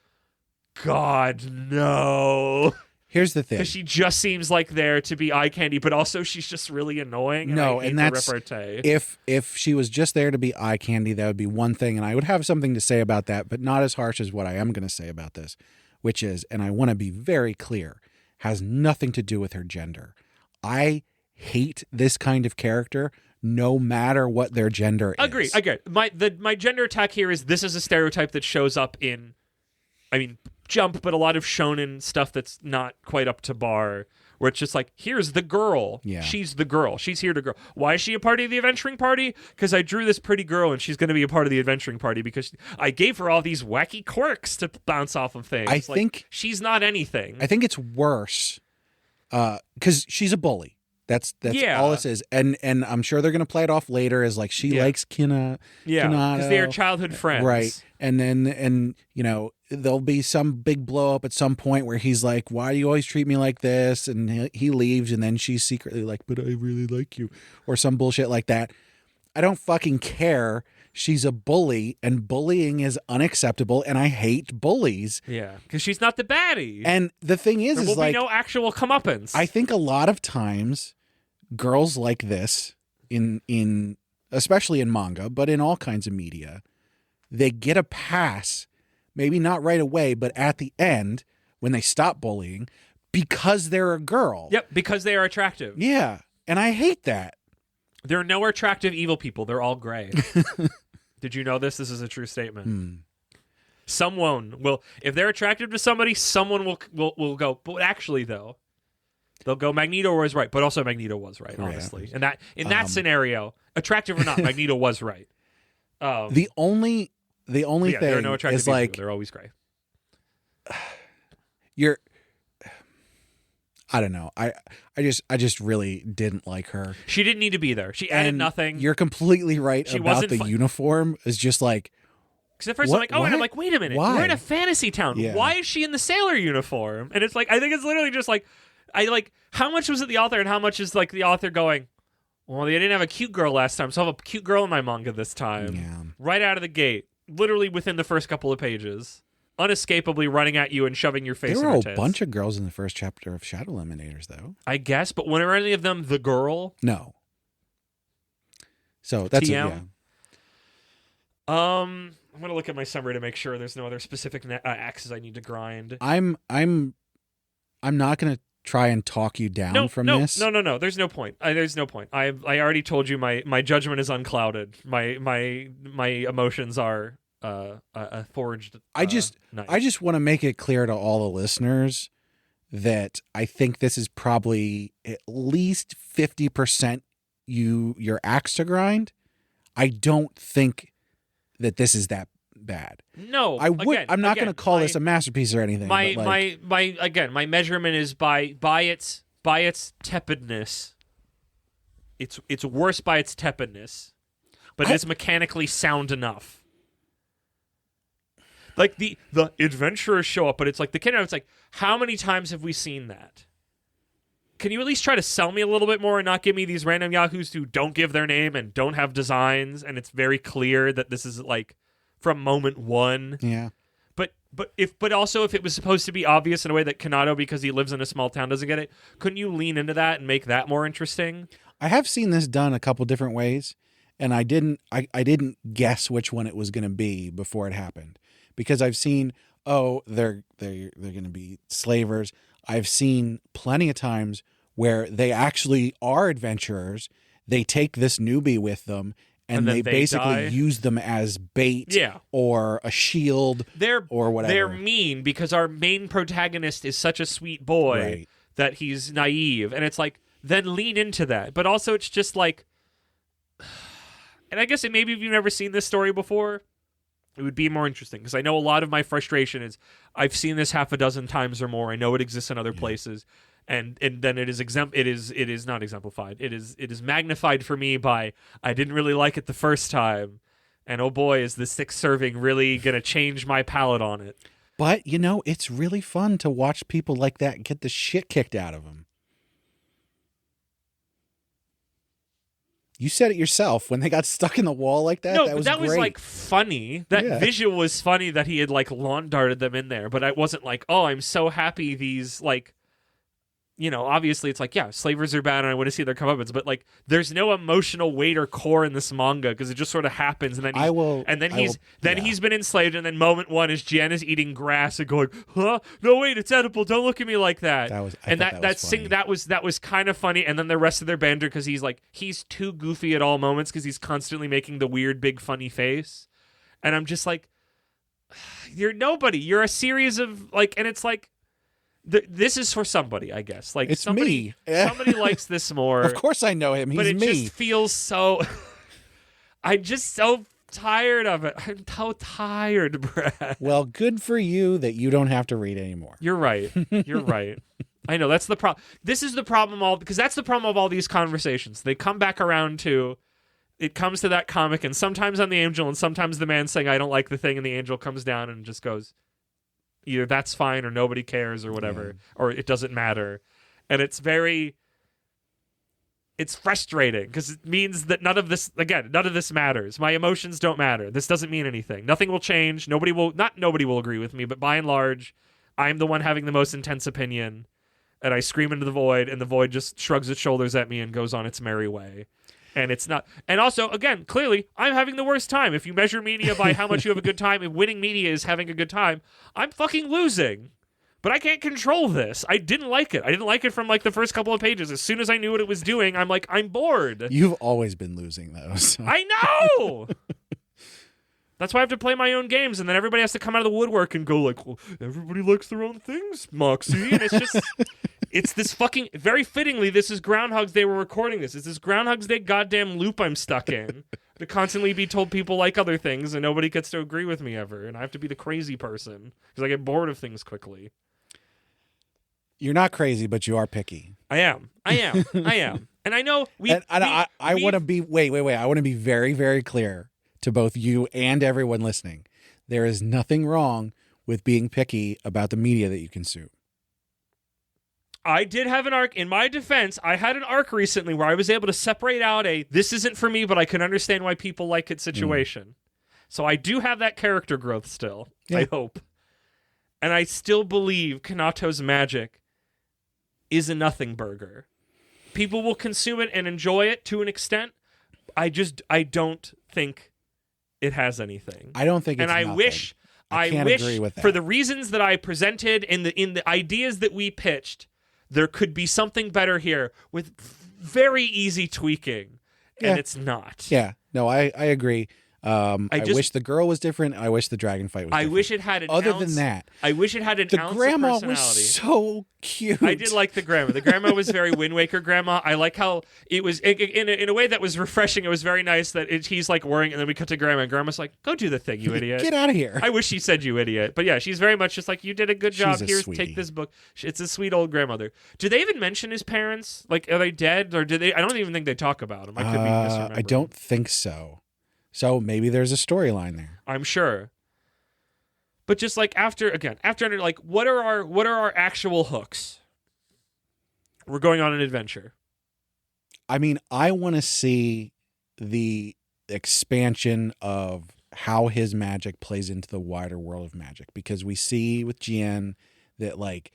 [SPEAKER 1] God, no.
[SPEAKER 2] Here's the thing.
[SPEAKER 1] Because she just seems like there to be eye candy, but also she's just really annoying. And
[SPEAKER 2] that's
[SPEAKER 1] repartee.
[SPEAKER 2] If she was just there to be eye candy, that would be one thing, and I would have something to say about that, but not as harsh as what I am going to say about this, which is, and I want to be very clear, has nothing to do with her gender. I hate this kind of character, no matter what their gender is.
[SPEAKER 1] Agree. My gender attack here is this is a stereotype that shows up in, I mean, Jump, but a lot of shonen stuff that's not quite up to bar, where it's just like, here's the girl.
[SPEAKER 2] Yeah.
[SPEAKER 1] She's the girl. She's here to girl. Why is she a part of the adventuring party? Because I drew this pretty girl, and she's going to be a part of the adventuring party because I gave her all these wacky quirks to bounce off of things.
[SPEAKER 2] I think
[SPEAKER 1] she's not anything.
[SPEAKER 2] I think it's worse because she's a bully. That's all this is, and I'm sure they're gonna play it off later as like she likes Kinato,
[SPEAKER 1] because they are childhood friends,
[SPEAKER 2] right? And you know, there'll be some big blow up at some point where he's like, "Why do you always treat me like this?" And he leaves, and then she's secretly like, "But I really like you," or some bullshit like that. I don't fucking care. She's a bully, and bullying is unacceptable, and I hate bullies.
[SPEAKER 1] Yeah, because she's not the baddie.
[SPEAKER 2] And the thing is,
[SPEAKER 1] there will be no actual comeuppance.
[SPEAKER 2] I think a lot of times, girls like this, in especially in manga, but in all kinds of media, they get a pass, maybe not right away, but at the end when they stop bullying because they're a girl.
[SPEAKER 1] Yep, because they are attractive.
[SPEAKER 2] Yeah, and I hate that.
[SPEAKER 1] There are no attractive evil people. They're all gray. Did you know this? This is a true statement. Someone will, if they're attractive to somebody, someone will go, but actually, though, they'll go, Magneto was right, but also Magneto was right, honestly. And that in that scenario, attractive or not, Magneto was right.
[SPEAKER 2] The only thing
[SPEAKER 1] there are no attractive
[SPEAKER 2] is like,
[SPEAKER 1] they're always gray.
[SPEAKER 2] I don't know. I just really didn't like her.
[SPEAKER 1] She didn't need to be there. She added nothing.
[SPEAKER 2] You're completely right
[SPEAKER 1] She
[SPEAKER 2] about
[SPEAKER 1] wasn't
[SPEAKER 2] the uniform. It's just like,
[SPEAKER 1] because at first I'm like, oh, and I'm like, wait a minute.
[SPEAKER 2] Why?
[SPEAKER 1] We're in a fantasy town.
[SPEAKER 2] Yeah.
[SPEAKER 1] Why is she in the sailor uniform? And it's like, I think it's literally just like, how much was it the author and how much is like the author going, well, they didn't have a cute girl last time, so I'll have a cute girl in my manga this time.
[SPEAKER 2] Yeah.
[SPEAKER 1] Right out of the gate. Literally within the first couple of pages. Unescapably running at you and shoving your face in
[SPEAKER 2] there
[SPEAKER 1] her
[SPEAKER 2] were
[SPEAKER 1] tits.
[SPEAKER 2] a bunch of girls in the first chapter of Shadow Eliminators, though.
[SPEAKER 1] I guess, but were any of them the girl?
[SPEAKER 2] No. So that's
[SPEAKER 1] TM? I'm gonna look at my summary to make sure there's no other specific axes I need to grind.
[SPEAKER 2] I'm not gonna try and talk you down from this.
[SPEAKER 1] No. There's no point. There's no point. I already told you my judgment is unclouded. My emotions are forged.
[SPEAKER 2] I just want to make it clear to all the listeners that I think this is probably at least 50% your axe to grind. I don't think that this is that bad.
[SPEAKER 1] No,
[SPEAKER 2] I'm not going to call this a masterpiece or anything.
[SPEAKER 1] My measurement is by its tepidness. it's worse by its tepidness, but it's mechanically sound enough. Like the adventurers show up, but it's like the Kinato. It's like, how many times have we seen that? Can you at least try to sell me a little bit more and not give me these random yahoos who don't give their name and don't have designs, and it's very clear that this is like from moment one.
[SPEAKER 2] Yeah.
[SPEAKER 1] But also if it was supposed to be obvious in a way that Kinato, because he lives in a small town, doesn't get it, couldn't you lean into that and make that more interesting?
[SPEAKER 2] I have seen this done a couple different ways, and I didn't guess which one it was going to be before it happened, because I've seen, they're going to be slavers. I've seen plenty of times where they actually are adventurers. They take this newbie with them, and they basically die. Use them as bait or a shield or whatever.
[SPEAKER 1] They're mean because our main protagonist is such a sweet boy that he's naive. And it's like, then lean into that. But also it's just like, and I guess maybe if you've never seen this story before, it would be more interesting, because I know a lot of my frustration is I've seen this half a dozen times or more. I know it exists in other places, and then it is not exemplified. It is magnified for me by I didn't really like it the first time, and oh boy, is the sixth serving really gonna change my palate on it.
[SPEAKER 2] But it's really fun to watch people like that get the shit kicked out of them. You said it yourself when they got stuck in the wall like that.
[SPEAKER 1] No,
[SPEAKER 2] that was
[SPEAKER 1] that
[SPEAKER 2] great.
[SPEAKER 1] Was like funny. That visual was funny that he had like lawn darted them in there. But I wasn't like, oh, I'm so happy these like, obviously it's like, yeah, slavers are bad and I want to see their comeuppance. But like, there's no emotional weight or core in this manga because it just sort of happens. And then he's been enslaved. And then moment one is Jen is eating grass and going, huh? No, wait, it's edible. Don't look at me like that. That was kind of funny. And then the rest of their banter, because he's too goofy at all moments because he's constantly making the weird big funny face. And I'm just like, you're nobody. You're a series of like, and it's like, this is for somebody, I guess. Like
[SPEAKER 2] it's
[SPEAKER 1] somebody,
[SPEAKER 2] me.
[SPEAKER 1] Somebody likes this more.
[SPEAKER 2] Of course I know him. He's
[SPEAKER 1] but it
[SPEAKER 2] me.
[SPEAKER 1] just feels so. I'm just so tired of it. I'm so tired, Brad.
[SPEAKER 2] Well, good for you that you don't have to read anymore.
[SPEAKER 1] You're right. You're right. I know that's the problem. This is the problem because that's the problem of all these conversations. They come back around to. It comes to that comic, and sometimes I'm the angel, and sometimes the man saying I don't like the thing, and the angel comes down and just goes. Either that's fine or nobody cares or whatever, or it doesn't matter. And it's frustrating because it means that none of this matters. My emotions don't matter. This doesn't mean anything. Nothing will change. Nobody will agree with me, but by and large, I'm the one having the most intense opinion, and I scream into the void, and the void just shrugs its shoulders at me and goes on its merry way. And it's not. And also, again, clearly, I'm having the worst time. If you measure media by how much you have a good time, if winning media is having a good time, I'm fucking losing. But I can't control this. I didn't like it. I didn't like it from like the first couple of pages. As soon as I knew what it was doing, I'm like, I'm bored.
[SPEAKER 2] You've always been losing, though. So.
[SPEAKER 1] I know! That's why I have to play my own games, and then everybody has to come out of the woodwork and go like, well, everybody likes their own things, Moxie. And it's just... It's this fucking... Very fittingly, this is Groundhog's Day we're recording this. It's this Groundhog's Day goddamn loop I'm stuck in. To constantly be told people like other things, and nobody gets to agree with me ever. And I have to be the crazy person. Because I get bored of things quickly.
[SPEAKER 2] You're not crazy, but you are picky.
[SPEAKER 1] I am. And I know...
[SPEAKER 2] I want to be... Wait. I want to be very, very clear to both you and everyone listening. There is nothing wrong with being picky about the media that you consume.
[SPEAKER 1] I did have an arc. In my defense, I had an arc recently where I was able to separate out this isn't for me, but I can understand why people like it situation. So I do have that character growth still, I hope. And I still believe Kinato's magic is a nothing burger. People will consume it and enjoy it to an extent. I don't think it has anything.
[SPEAKER 2] I don't think it's
[SPEAKER 1] nothing. I wish
[SPEAKER 2] agree with that.
[SPEAKER 1] For the reasons that I presented in the ideas that we pitched, there could be something better here with very easy tweaking, and it's not.
[SPEAKER 2] Yeah, no, I agree. I wish the girl was different. I wish the dragon fight was different.
[SPEAKER 1] I wish it had an
[SPEAKER 2] Other
[SPEAKER 1] ounce,
[SPEAKER 2] than that,
[SPEAKER 1] I wish it had an
[SPEAKER 2] the
[SPEAKER 1] ounce
[SPEAKER 2] grandma
[SPEAKER 1] of personality.
[SPEAKER 2] was so cute.
[SPEAKER 1] I did like the grandma. The grandma was very Wind Waker grandma. I like how it was in a way that was refreshing. It was very nice that he's like worrying, and then we cut to grandma, and grandma's like, "Go do the thing, you idiot!
[SPEAKER 2] Get out of here!"
[SPEAKER 1] I wish she said "you idiot," but yeah, she's very much just like, "You did a good job. Here's
[SPEAKER 2] sweetie.
[SPEAKER 1] take this book." It's a sweet old grandmother. Do they even mention his parents? Like, are they dead, or do they? I don't even think they talk about him. I could be misremembering.
[SPEAKER 2] I don't think so. So maybe there's a storyline there.
[SPEAKER 1] I'm sure. But just like after like what are our actual hooks? We're going on an adventure.
[SPEAKER 2] I mean, I want to see the expansion of how his magic plays into the wider world of magic, because we see with Jien that like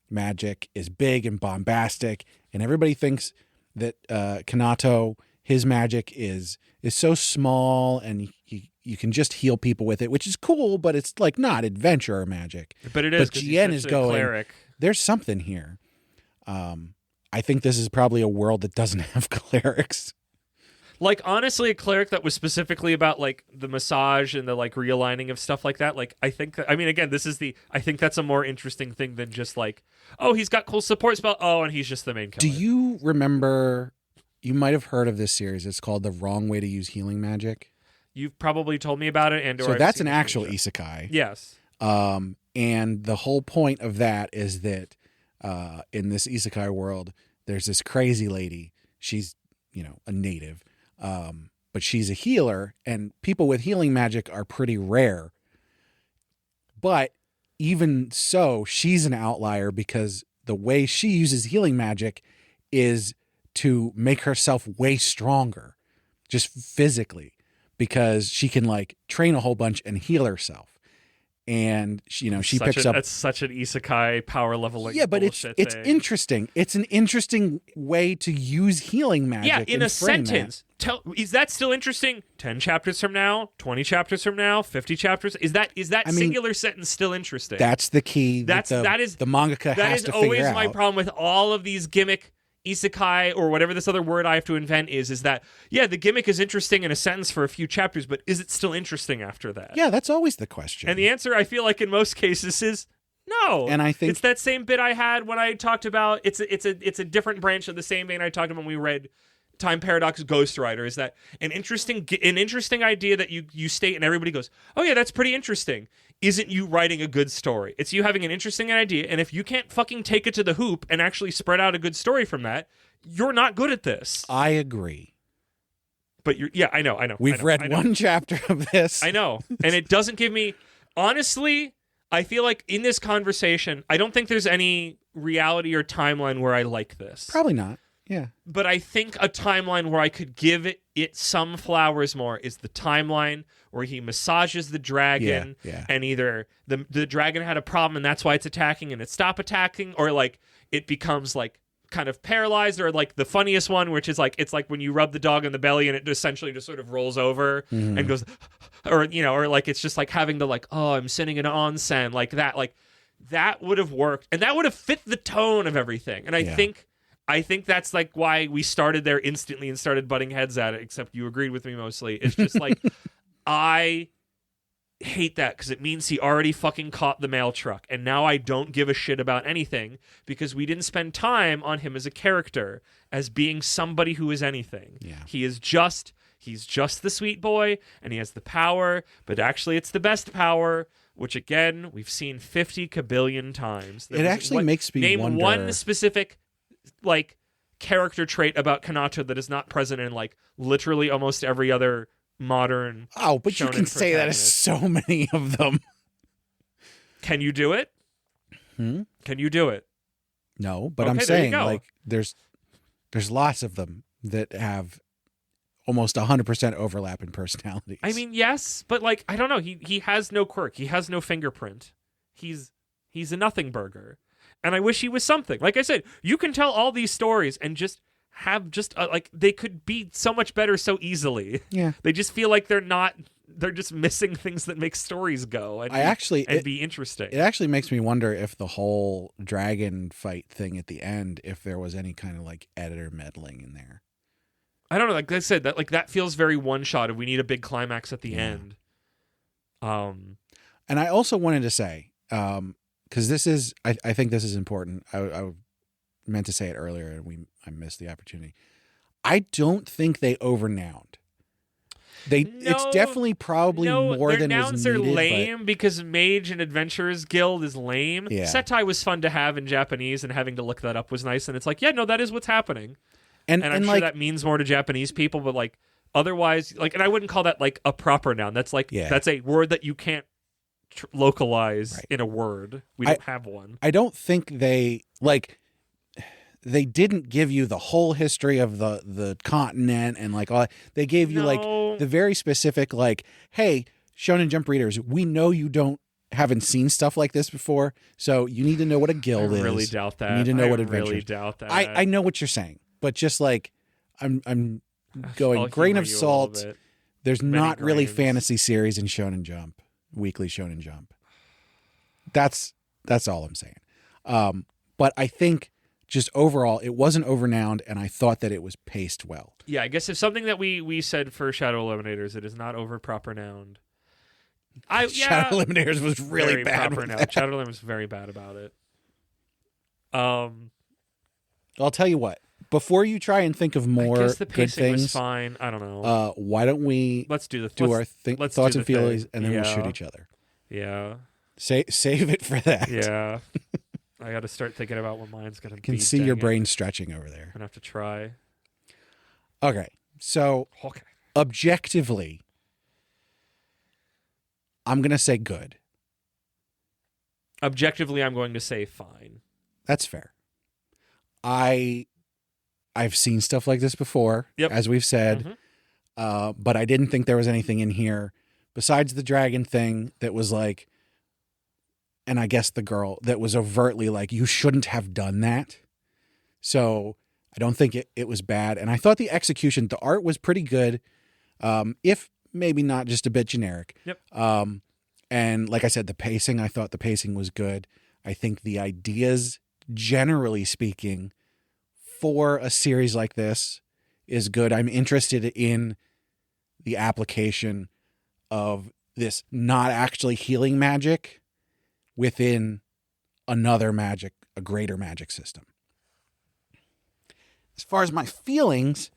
[SPEAKER 2] magic is big and bombastic, and everybody thinks that Kinato, his magic is so small and you can just heal people with it, which is cool, but it's like not adventurer magic.
[SPEAKER 1] But it is.
[SPEAKER 2] But Jien is going,
[SPEAKER 1] cleric.
[SPEAKER 2] There's something here. I think this is probably a world that doesn't have clerics.
[SPEAKER 1] Like, honestly, a cleric that was specifically about like the massage and the like realigning of stuff like that. Like, I think that, I mean, again, I think that's a more interesting thing than just like, oh, he's got cool support spell. Oh, and he's just the main killer.
[SPEAKER 2] Do you remember, you might have heard of this series. It's called The Wrong Way to Use Healing Magic.
[SPEAKER 1] You've probably told me about it. And
[SPEAKER 2] so that's an actual isekai.
[SPEAKER 1] Yes.
[SPEAKER 2] And the whole point of that is that in this isekai world, there's this crazy lady. She's, a native, but she's a healer, and people with healing magic are pretty rare. But even so, she's an outlier because the way she uses healing magic is to make herself way stronger, just physically, because she can like train a whole bunch and heal herself. And she picks up.
[SPEAKER 1] It's such an isekai power leveling.
[SPEAKER 2] Yeah, but it's interesting. It's an interesting way to use healing magic.
[SPEAKER 1] Yeah, in a sentence. Is that still interesting? 10 chapters from now, 20 chapters from now, 50 chapters. Is that singular sentence still interesting?
[SPEAKER 2] That's the key. That is the mangaka has to figure out. That is always
[SPEAKER 1] my problem with all of these gimmick isekai or whatever this other word I have to invent is that, yeah, the gimmick is interesting in a sentence for a few chapters, but is it still interesting after that?
[SPEAKER 2] Yeah, that's always the question.
[SPEAKER 1] And the answer, I feel like in most cases, is no.
[SPEAKER 2] And I think
[SPEAKER 1] it's that same bit I had when I talked about it's a different branch of the same vein I talked about when we read Time Paradox Ghost Rider. Is that an interesting idea that you state and everybody goes, oh yeah, that's pretty interesting. Isn't you writing a good story? It's you having an interesting idea, and if you can't fucking take it to the hoop and actually spread out a good story from that, you're not good at this.
[SPEAKER 2] I agree.
[SPEAKER 1] But I know.
[SPEAKER 2] We've read one chapter of this.
[SPEAKER 1] I know. And it doesn't give me, honestly, I feel like in this conversation, I don't think there's any reality or timeline where I like this.
[SPEAKER 2] Probably not. Yeah.
[SPEAKER 1] But I think a timeline where I could give it some flowers more is the timeline where he massages the dragon and either the dragon had a problem and that's why it's attacking and it stopped attacking, or like it becomes like kind of paralyzed, or like the funniest one, which is like it's like when you rub the dog in the belly and it essentially just sort of rolls over and goes, or like it's just like having the like, oh, I'm sitting in onsen, like that would have worked and that would have fit the tone of everything. And I think that's like why we started there instantly and started butting heads at it, except you agreed with me mostly. It's just like, I hate that because it means he already fucking caught the mail truck. And now I don't give a shit about anything because we didn't spend time on him as a character, as being somebody who is anything.
[SPEAKER 2] Yeah.
[SPEAKER 1] He's just the sweet boy and he has the power, but actually it's the best power, which again, we've seen 50 kabillion times.
[SPEAKER 2] It actually makes me
[SPEAKER 1] name
[SPEAKER 2] wonder.
[SPEAKER 1] One specific like character trait about Kinato that is not present in like literally almost every other modern
[SPEAKER 2] but you can say that as so many of them.
[SPEAKER 1] Can you do it? Can you do it?
[SPEAKER 2] No, but
[SPEAKER 1] okay,
[SPEAKER 2] I'm saying like there's lots of them that have almost 100% overlap in personalities.
[SPEAKER 1] I mean, yes, but like I don't know, he has no quirk, he has no fingerprint. He's a nothing burger. And I wish he was something. Like I said, you can tell all these stories and just have like they could be so much better so easily.
[SPEAKER 2] Yeah.
[SPEAKER 1] They just feel like they're just missing things that make stories go and be interesting.
[SPEAKER 2] It actually makes me wonder if the whole dragon fight thing at the end, if there was any kind of like editor meddling in there.
[SPEAKER 1] I don't know. Like I said, that feels very one shot. We need a big climax at the end.
[SPEAKER 2] And I also wanted to say, because this is, I think this is important. I meant to say it earlier, and I missed the opportunity. I don't think they overnowned. It's definitely probably more than was needed.
[SPEAKER 1] Their nouns are lame because Mage and Adventurers Guild is lame.
[SPEAKER 2] Yeah.
[SPEAKER 1] Setai was fun to have in Japanese, and having to look that up was nice. And it's like, yeah, no, that is what's happening. And I'm sure that means more to Japanese people, but like otherwise, like, and I wouldn't call that like a proper noun. That's like that's a word that you can't localize in a word. We don't have one.
[SPEAKER 2] I don't think they didn't give you the whole history of the continent and like all. They gave you like the very specific like, hey, Shonen Jump readers, we know you haven't seen stuff like this before, so you need to know what a guild is.
[SPEAKER 1] I really doubt that.
[SPEAKER 2] You need to know what adventure.
[SPEAKER 1] I really doubt that.
[SPEAKER 2] I know what you're saying, but just like I'm going grain of salt. There's not really fantasy series in Shonen Jump, Weekly Shonen Jump. That's all I'm saying. But I think just overall, it wasn't overnowned, and I thought that it was paced well.
[SPEAKER 1] Yeah, I guess if something that we said for Shadow Eliminators, it is not over proper nouned.
[SPEAKER 2] Shadow Eliminators was really bad.
[SPEAKER 1] Shadow Eliminators was very bad about it.
[SPEAKER 2] I'll tell you what. Before you try and think of more
[SPEAKER 1] I guess the
[SPEAKER 2] good
[SPEAKER 1] pacing
[SPEAKER 2] things,
[SPEAKER 1] was fine. I don't know.
[SPEAKER 2] Why don't we
[SPEAKER 1] let's do
[SPEAKER 2] our thoughts and feelings, and then we'll shoot each other.
[SPEAKER 1] Yeah.
[SPEAKER 2] Save it for that.
[SPEAKER 1] Yeah. I got to start thinking about what mine's going to be.
[SPEAKER 2] I can see your brain stretching over there.
[SPEAKER 1] I'm going to have to try.
[SPEAKER 2] Okay. So, objectively, I'm going to say good.
[SPEAKER 1] Objectively, I'm going to say fine.
[SPEAKER 2] That's fair. I've seen stuff like this before, as we've said, but I didn't think there was anything in here besides the dragon thing that was like, and I guess the girl that was overtly like, you shouldn't have done that. So I don't think it was bad. And I thought the execution, the art was pretty good, if maybe not just a bit generic.
[SPEAKER 1] Yep.
[SPEAKER 2] And like I said, I thought the pacing was good. I think the ideas, generally speaking, for a series like this is good. I'm interested in the application of this not actually healing magic within another magic, a greater magic system. As far as my feelings,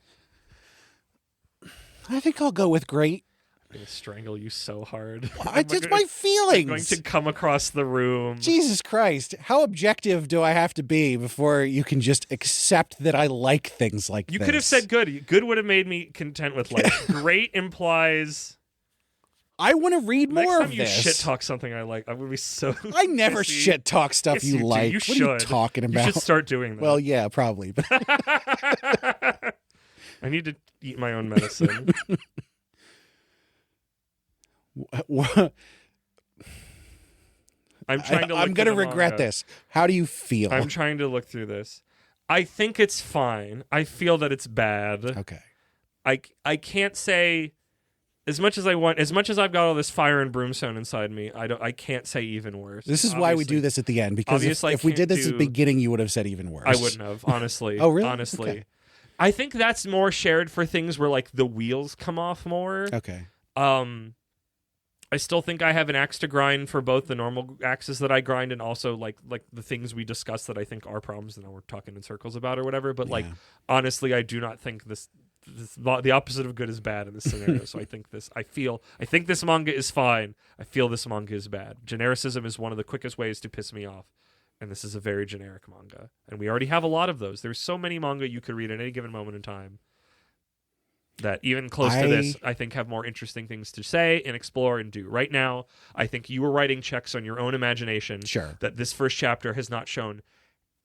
[SPEAKER 2] I think I'll go with great.
[SPEAKER 1] I'm going to strangle you so hard.
[SPEAKER 2] It's my feelings.
[SPEAKER 1] I'm going to come across the room.
[SPEAKER 2] Jesus Christ. How objective do I have to be before you can just accept that I like things like this?
[SPEAKER 1] You could have said good. Good would have made me content with life. Great implies...
[SPEAKER 2] I want to read more of this.
[SPEAKER 1] Next time you shit talk something I like, I'm going to be so...
[SPEAKER 2] I never shit talk stuff you like.
[SPEAKER 1] You
[SPEAKER 2] what
[SPEAKER 1] should.
[SPEAKER 2] are you talking about?
[SPEAKER 1] You should start doing that.
[SPEAKER 2] Well, yeah, probably. But
[SPEAKER 1] I need to eat my own medicine. I'm trying to.
[SPEAKER 2] I'm going to regret this. How do you feel?
[SPEAKER 1] I'm trying to look through this. I think it's fine. I feel that it's bad.
[SPEAKER 2] Okay.
[SPEAKER 1] I can't say as much as I want. As much as I've got all this fire and brimstone inside me, I can't say even worse.
[SPEAKER 2] This is why we do this at the end, because if we did this at the beginning, you would have said even worse.
[SPEAKER 1] I wouldn't have, honestly.
[SPEAKER 2] Oh, really?
[SPEAKER 1] Honestly.
[SPEAKER 2] Okay.
[SPEAKER 1] I think that's more shared for things where like the wheels come off more.
[SPEAKER 2] Okay.
[SPEAKER 1] I still think I have an axe to grind for both the normal axes that I grind and also like the things we discussed that I think are problems that we're talking in circles about or whatever. But like honestly, I do not think this the opposite of good is bad in this scenario. So I think this manga is fine. I feel this manga is bad. Genericism is one of the quickest ways to piss me off. And this is a very generic manga. And we already have a lot of those. There's so many manga you could read at any given moment in time that even close to this, I think have more interesting things to say and explore and do. Right now, I think you were writing checks on your own imagination that this first chapter has not shown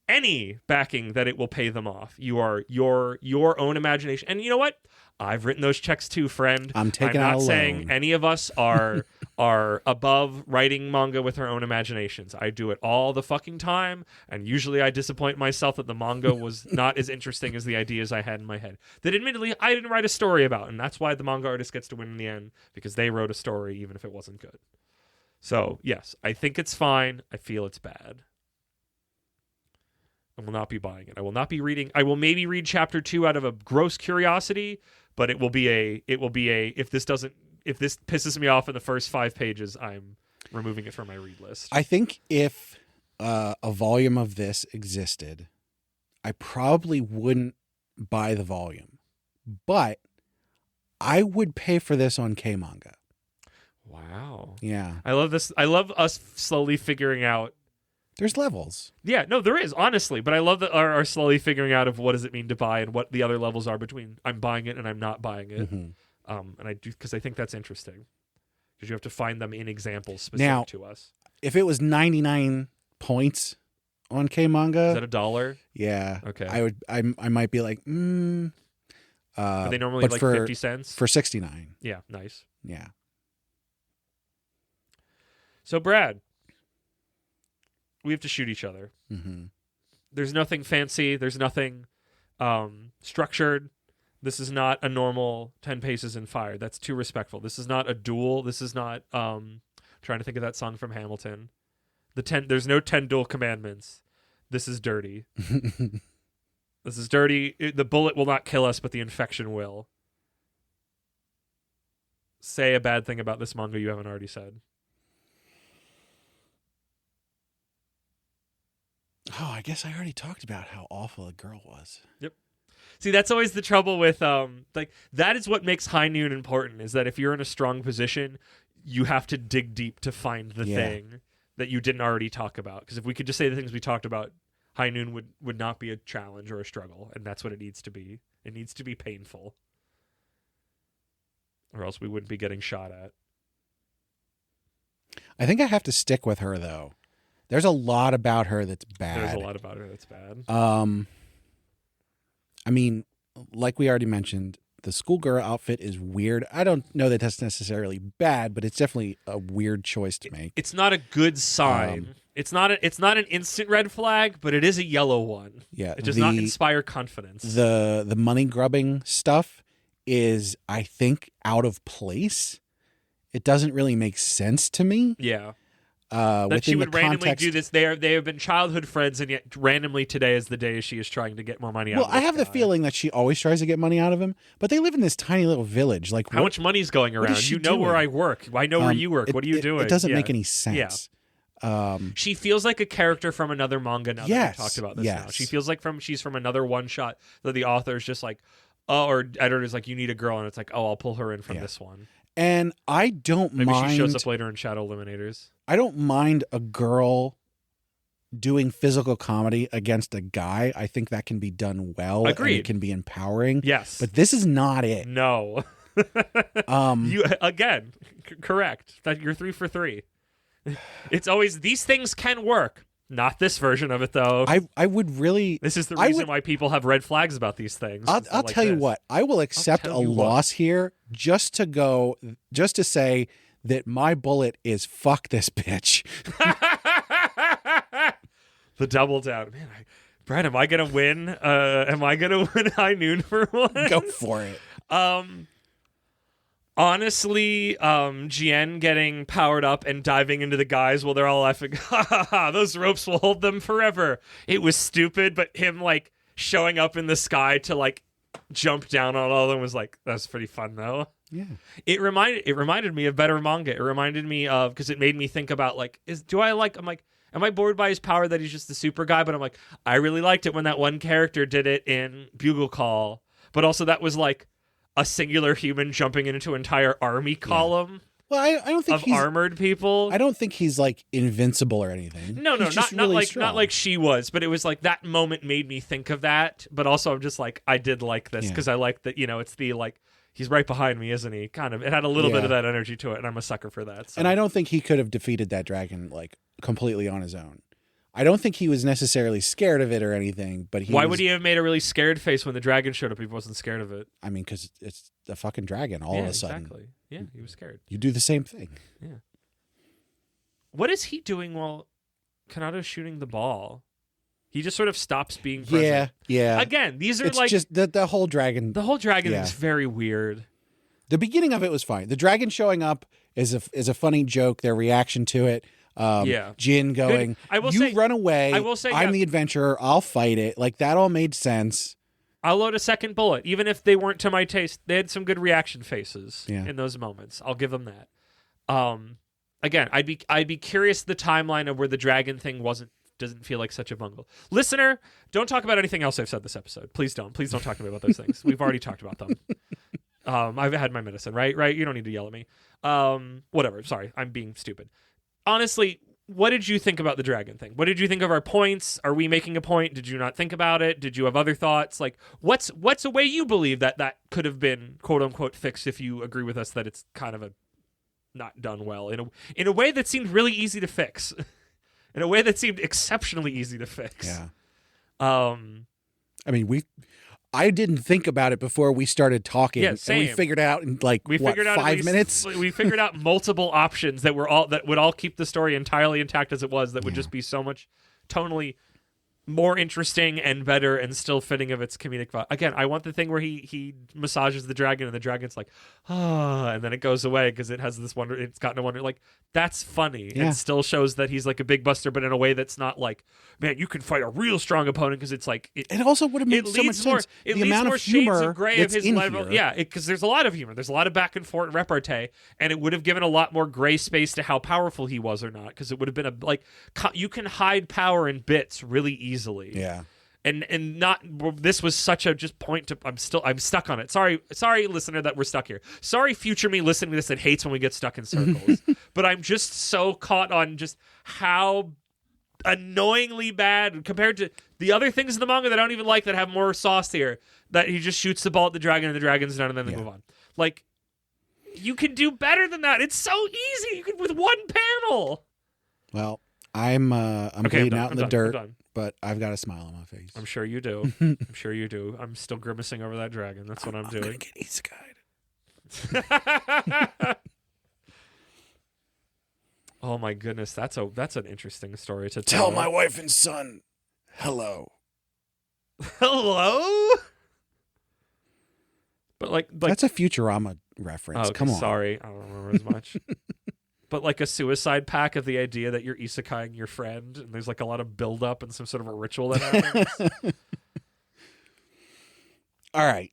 [SPEAKER 1] any backing that it will pay them off. You are your own imagination. And you know what? I've written those checks too, friend.
[SPEAKER 2] I'm
[SPEAKER 1] not saying any of us are above writing manga with our own imaginations. I do it all the fucking time, and usually I disappoint myself that the manga was not as interesting as the ideas I had in my head. That admittedly I didn't write a story about, and that's why the manga artist gets to win in the end, because they wrote a story even if it wasn't good. So, yes, I think it's fine. I feel it's bad. I will not be buying it. I will not be reading. I will maybe read chapter 2 out of a gross curiosity, but it will be a if this pisses me off in the first 5 pages, I'm removing it from my read list.
[SPEAKER 2] I think if a volume of this existed, I probably wouldn't buy the volume, but I would pay for this on K-Manga.
[SPEAKER 1] Wow.
[SPEAKER 2] Yeah.
[SPEAKER 1] I love this. I love us slowly figuring out.
[SPEAKER 2] There's levels.
[SPEAKER 1] Yeah, no, there is, honestly. But I love that our slowly figuring out of what does it mean to buy and what the other levels are between I'm buying it and I'm not buying it.
[SPEAKER 2] Mm-hmm.
[SPEAKER 1] And I do, because I think that's interesting. Because you have to find them in examples specific to us.
[SPEAKER 2] If it was 99 points on K-Manga.
[SPEAKER 1] Is that $1?
[SPEAKER 2] Yeah.
[SPEAKER 1] Okay.
[SPEAKER 2] I might be like,
[SPEAKER 1] Are they normally like 50 cents?
[SPEAKER 2] For 69.
[SPEAKER 1] Yeah, nice.
[SPEAKER 2] Yeah.
[SPEAKER 1] So, Brad, we have to shoot each other.
[SPEAKER 2] Mm-hmm.
[SPEAKER 1] There's nothing fancy. There's nothing structured. This is not a normal 10 paces and fire. That's too respectful. This is not a duel. This is not trying to think of that song from Hamilton. There's no 10 duel commandments. This is dirty. This is dirty. The bullet will not kill us, but the infection will. Say a bad thing about this manga you haven't already said.
[SPEAKER 2] Oh, I guess I already talked about how awful a girl was.
[SPEAKER 1] Yep. See, that's always the trouble with like that is what makes high noon important, is that if you're in a strong position, you have to dig deep to find the thing that you didn't already talk about. Because if we could just say the things we talked about, high noon would not be a challenge or a struggle, and that's what it needs to be. It needs to be painful. Or else we wouldn't be getting shot at.
[SPEAKER 2] I think I have to stick with her, though. There's a lot about her that's bad.
[SPEAKER 1] There's a lot about her that's bad.
[SPEAKER 2] I mean, like we already mentioned, the schoolgirl outfit is weird. I don't know that that's necessarily bad, but it's definitely a weird choice to make.
[SPEAKER 1] It's not a good sign. It's not an instant red flag, but it is a yellow one.
[SPEAKER 2] Yeah,
[SPEAKER 1] it does not inspire confidence.
[SPEAKER 2] The money grubbing stuff is, I think, out of place. It doesn't really make sense to me.
[SPEAKER 1] Yeah. That she would randomly do this. They have been childhood friends, and yet randomly today is the day she is trying to get more money out of him.
[SPEAKER 2] Well, I have the feeling that she always tries to get money out of him, but they live in this tiny little village. Like,
[SPEAKER 1] how much money's going around? You know where I work. I know where you work. What are you doing?
[SPEAKER 2] It doesn't make any sense.
[SPEAKER 1] Yeah. She feels like a character from another manga now that we've talked about this now. She feels like she's from another one-shot that the author's just like, or editor's like, you need a girl, and it's like, oh, I'll pull her in from this one. And
[SPEAKER 2] I don't mind...
[SPEAKER 1] Maybe she shows up later in Shadow Eliminators.
[SPEAKER 2] I don't mind a girl doing physical comedy against a guy. I think that can be done well.
[SPEAKER 1] Agreed.
[SPEAKER 2] And it can be empowering.
[SPEAKER 1] Yes.
[SPEAKER 2] But this is not it.
[SPEAKER 1] No. You again, correct. That you're 3 for 3. It's always, these things can work. Not this version of it, though.
[SPEAKER 2] I would really...
[SPEAKER 1] This is the reason why people have red flags about these things.
[SPEAKER 2] I'll tell you what. I will accept a loss here just to say that my bullet is fuck this bitch.
[SPEAKER 1] The double down. Man, Brad, am I going to win? Am I going to win High Noon for one?
[SPEAKER 2] Go for it.
[SPEAKER 1] Honestly, Jien getting powered up and diving into the guys while they're all laughing, ha ha ha, those ropes will hold them forever. It was stupid, but him like showing up in the sky to like jump down on all of them was like, that's pretty fun though.
[SPEAKER 2] Yeah.
[SPEAKER 1] It reminded me of better manga. It reminded me of, because it made me think about like, am I bored by his power that he's just the super guy? But I'm like, I really liked it when that one character did it in Bugle Call, but also that was like a singular human jumping into an entire army column.
[SPEAKER 2] Well, I don't think
[SPEAKER 1] he's armored people.
[SPEAKER 2] I don't think he's like invincible or anything.
[SPEAKER 1] No, not
[SPEAKER 2] really
[SPEAKER 1] not like she was, but it was like that moment made me think of that. But also, I'm just like, I did like this because I like that. It's the like, he's right behind me, isn't he? Kind of. It had a little bit of that energy to it, and I'm a sucker for that. So.
[SPEAKER 2] And I don't think he could have defeated that dragon like completely on his own. I don't think he was necessarily scared of it or anything, but
[SPEAKER 1] why would he have made a really scared face when the dragon showed up? He wasn't scared of it.
[SPEAKER 2] I mean, because it's a fucking dragon all of a sudden.
[SPEAKER 1] Exactly. Yeah, he was scared.
[SPEAKER 2] You do the same thing.
[SPEAKER 1] Yeah. What is he doing while Kanato's shooting the ball? He just sort of stops being present.
[SPEAKER 2] Yeah.
[SPEAKER 1] Again, these are
[SPEAKER 2] it's
[SPEAKER 1] like...
[SPEAKER 2] just the whole dragon...
[SPEAKER 1] The whole dragon is very weird.
[SPEAKER 2] The beginning of it was fine. The dragon showing up is a funny joke, their reaction to it.
[SPEAKER 1] Yeah.
[SPEAKER 2] Jin going,
[SPEAKER 1] I will
[SPEAKER 2] you
[SPEAKER 1] say-
[SPEAKER 2] run away.
[SPEAKER 1] I will say,
[SPEAKER 2] I'm
[SPEAKER 1] yeah.
[SPEAKER 2] the adventurer. I'll fight it. Like, that all made sense.
[SPEAKER 1] I'll load a second bullet, even if they weren't to my taste. They had some good reaction faces
[SPEAKER 2] Yeah.
[SPEAKER 1] in those moments. I'll give them that. Again, I'd be curious the timeline of where the dragon thing doesn't feel like such a bungle. Listener, don't talk about anything else I've said this episode. Please don't. Please don't talk to me about those things. We've already talked about them. I've had my medicine, right? Right? You don't need to yell at me. Whatever. Sorry, I'm being stupid. Honestly, what did you think about the dragon thing? What did you think of our points? Are we making a point? Did you not think about it? Did you have other thoughts? Like, what's a way you believe that could have been quote unquote fixed if you agree with us that it's kind of a not done well in a way that seemed really easy to fix, in a way that seemed exceptionally easy to fix.
[SPEAKER 2] Yeah.
[SPEAKER 1] I
[SPEAKER 2] mean, I didn't think about it before we started talking.
[SPEAKER 1] Yeah, same.
[SPEAKER 2] And we figured out in like,
[SPEAKER 1] figured out
[SPEAKER 2] 5 minutes?
[SPEAKER 1] We figured out multiple options that would all keep the story entirely intact as it was. That would just be so much tonally more interesting and better and still fitting of its comedic vibe. Again, I want the thing where he massages the dragon and the dragon's like, and then it goes away because it has this wonder. It's gotten a wonder. Like, that's funny.
[SPEAKER 2] Yeah.
[SPEAKER 1] It still shows that he's like a big buster, but in a way that's not like, man, you can fight a real strong opponent because it's like
[SPEAKER 2] it also would have made so much sense.
[SPEAKER 1] It
[SPEAKER 2] the
[SPEAKER 1] leaves
[SPEAKER 2] amount
[SPEAKER 1] more
[SPEAKER 2] of humor
[SPEAKER 1] shades of gray of
[SPEAKER 2] that's
[SPEAKER 1] his
[SPEAKER 2] in
[SPEAKER 1] level.
[SPEAKER 2] here.
[SPEAKER 1] Yeah, because there's a lot of humor. There's a lot of back and forth repartee, and it would have given a lot more gray space to how powerful he was or not. Because it would have been you can hide power in bits really easily.
[SPEAKER 2] Yeah.
[SPEAKER 1] And not this was such a just point to I'm stuck on it. Sorry listener that we're stuck here. Sorry future me listening to this that hates when we get stuck in circles. But I'm just so caught on just how annoyingly bad compared to the other things in the manga that I don't even like that have more sauce here, that he just shoots the ball at the dragon and the dragon's done and then they move on. Like, you can do better than that. It's so easy. You could with one panel.
[SPEAKER 2] Well, I'm bleeding out in the dirt, but I've got a smile on my face.
[SPEAKER 1] I'm sure you do. I'm sure you do. I'm still grimacing over that dragon. That's what I'm doing.
[SPEAKER 2] I'm gonna get isekai'd.
[SPEAKER 1] Oh my goodness, that's an interesting story to
[SPEAKER 2] Tell my wife and son hello.
[SPEAKER 1] Hello? But like
[SPEAKER 2] that's a Futurama reference.
[SPEAKER 1] Oh,
[SPEAKER 2] Come on.
[SPEAKER 1] Sorry, I don't remember as much. But like a suicide pack of the idea that you're isekai'ing your friend, and there's like a lot of build up and some sort of a ritual that happens.
[SPEAKER 2] All right.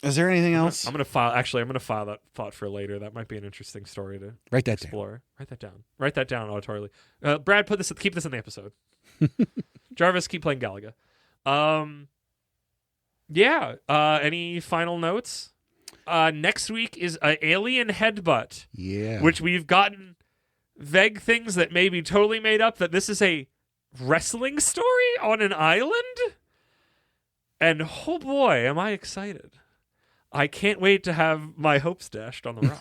[SPEAKER 2] Is there anything else?
[SPEAKER 1] I'm gonna file that thought for later. That might be an interesting story to
[SPEAKER 2] write that
[SPEAKER 1] explore. Down. Write that down auditorily. Brad, keep this in the episode. Jarvis, keep playing Galaga. Yeah. Any final notes? Next week is Alien Headbutt.
[SPEAKER 2] Yeah.
[SPEAKER 1] Which we've gotten vague things that may be totally made up, that this is a wrestling story on an island. And oh boy, am I excited. I can't wait to have my hopes dashed on the rock.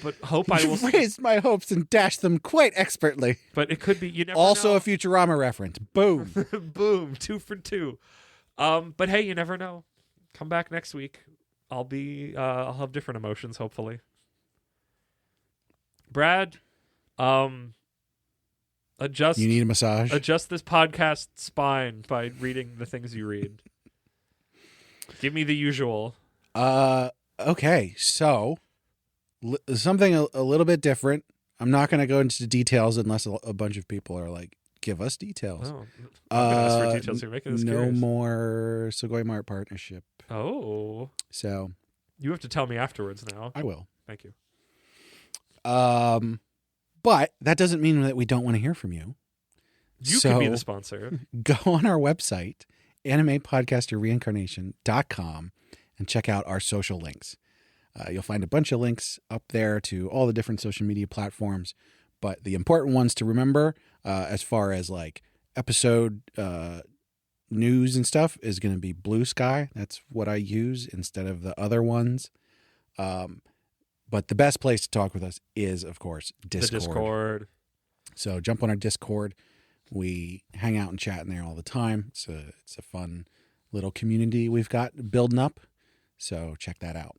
[SPEAKER 1] But hope I will
[SPEAKER 2] raised my hopes and dashed them quite expertly.
[SPEAKER 1] But it could be, you never
[SPEAKER 2] also
[SPEAKER 1] know.
[SPEAKER 2] a Futurama reference. Boom.
[SPEAKER 1] Boom. 2 for 2. But hey, you never know. Come back next week. I'll have different emotions, hopefully. Brad, adjust.
[SPEAKER 2] You need a massage?
[SPEAKER 1] Adjust this podcast spine by reading the things you read. Give me the usual.
[SPEAKER 2] Okay. So, something a little bit different. I'm not going to go into details unless a bunch of people are like, give us details.
[SPEAKER 1] Oh, I'm gonna ask for details. You're making this
[SPEAKER 2] no
[SPEAKER 1] curious.
[SPEAKER 2] more Sugoi Mart partnership.
[SPEAKER 1] Oh.
[SPEAKER 2] So
[SPEAKER 1] you have to tell me afterwards now.
[SPEAKER 2] I will.
[SPEAKER 1] Thank you.
[SPEAKER 2] But that doesn't mean that we don't want to hear from you.
[SPEAKER 1] You can be the sponsor.
[SPEAKER 2] Go on our website, animepodcasterreincarnation.com, and check out our social links. You'll find a bunch of links up there to all the different social media platforms. But the important ones to remember, as far as like episode news and stuff, is going to be Blue Sky. That's what I use instead of the other ones. But the best place to talk with us is, of course, Discord.
[SPEAKER 1] The Discord.
[SPEAKER 2] So jump on our Discord. We hang out and chat in there all the time. It's a fun little community we've got building up. So check that out.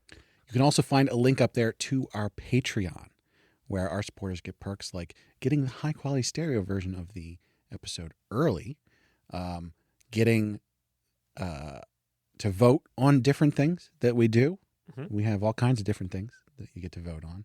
[SPEAKER 2] You can also find a link up there to our Patreon, where our supporters get perks like getting the high-quality stereo version of the episode early, getting to vote on different things that we do. Mm-hmm. We have all kinds of different things that you get to vote on.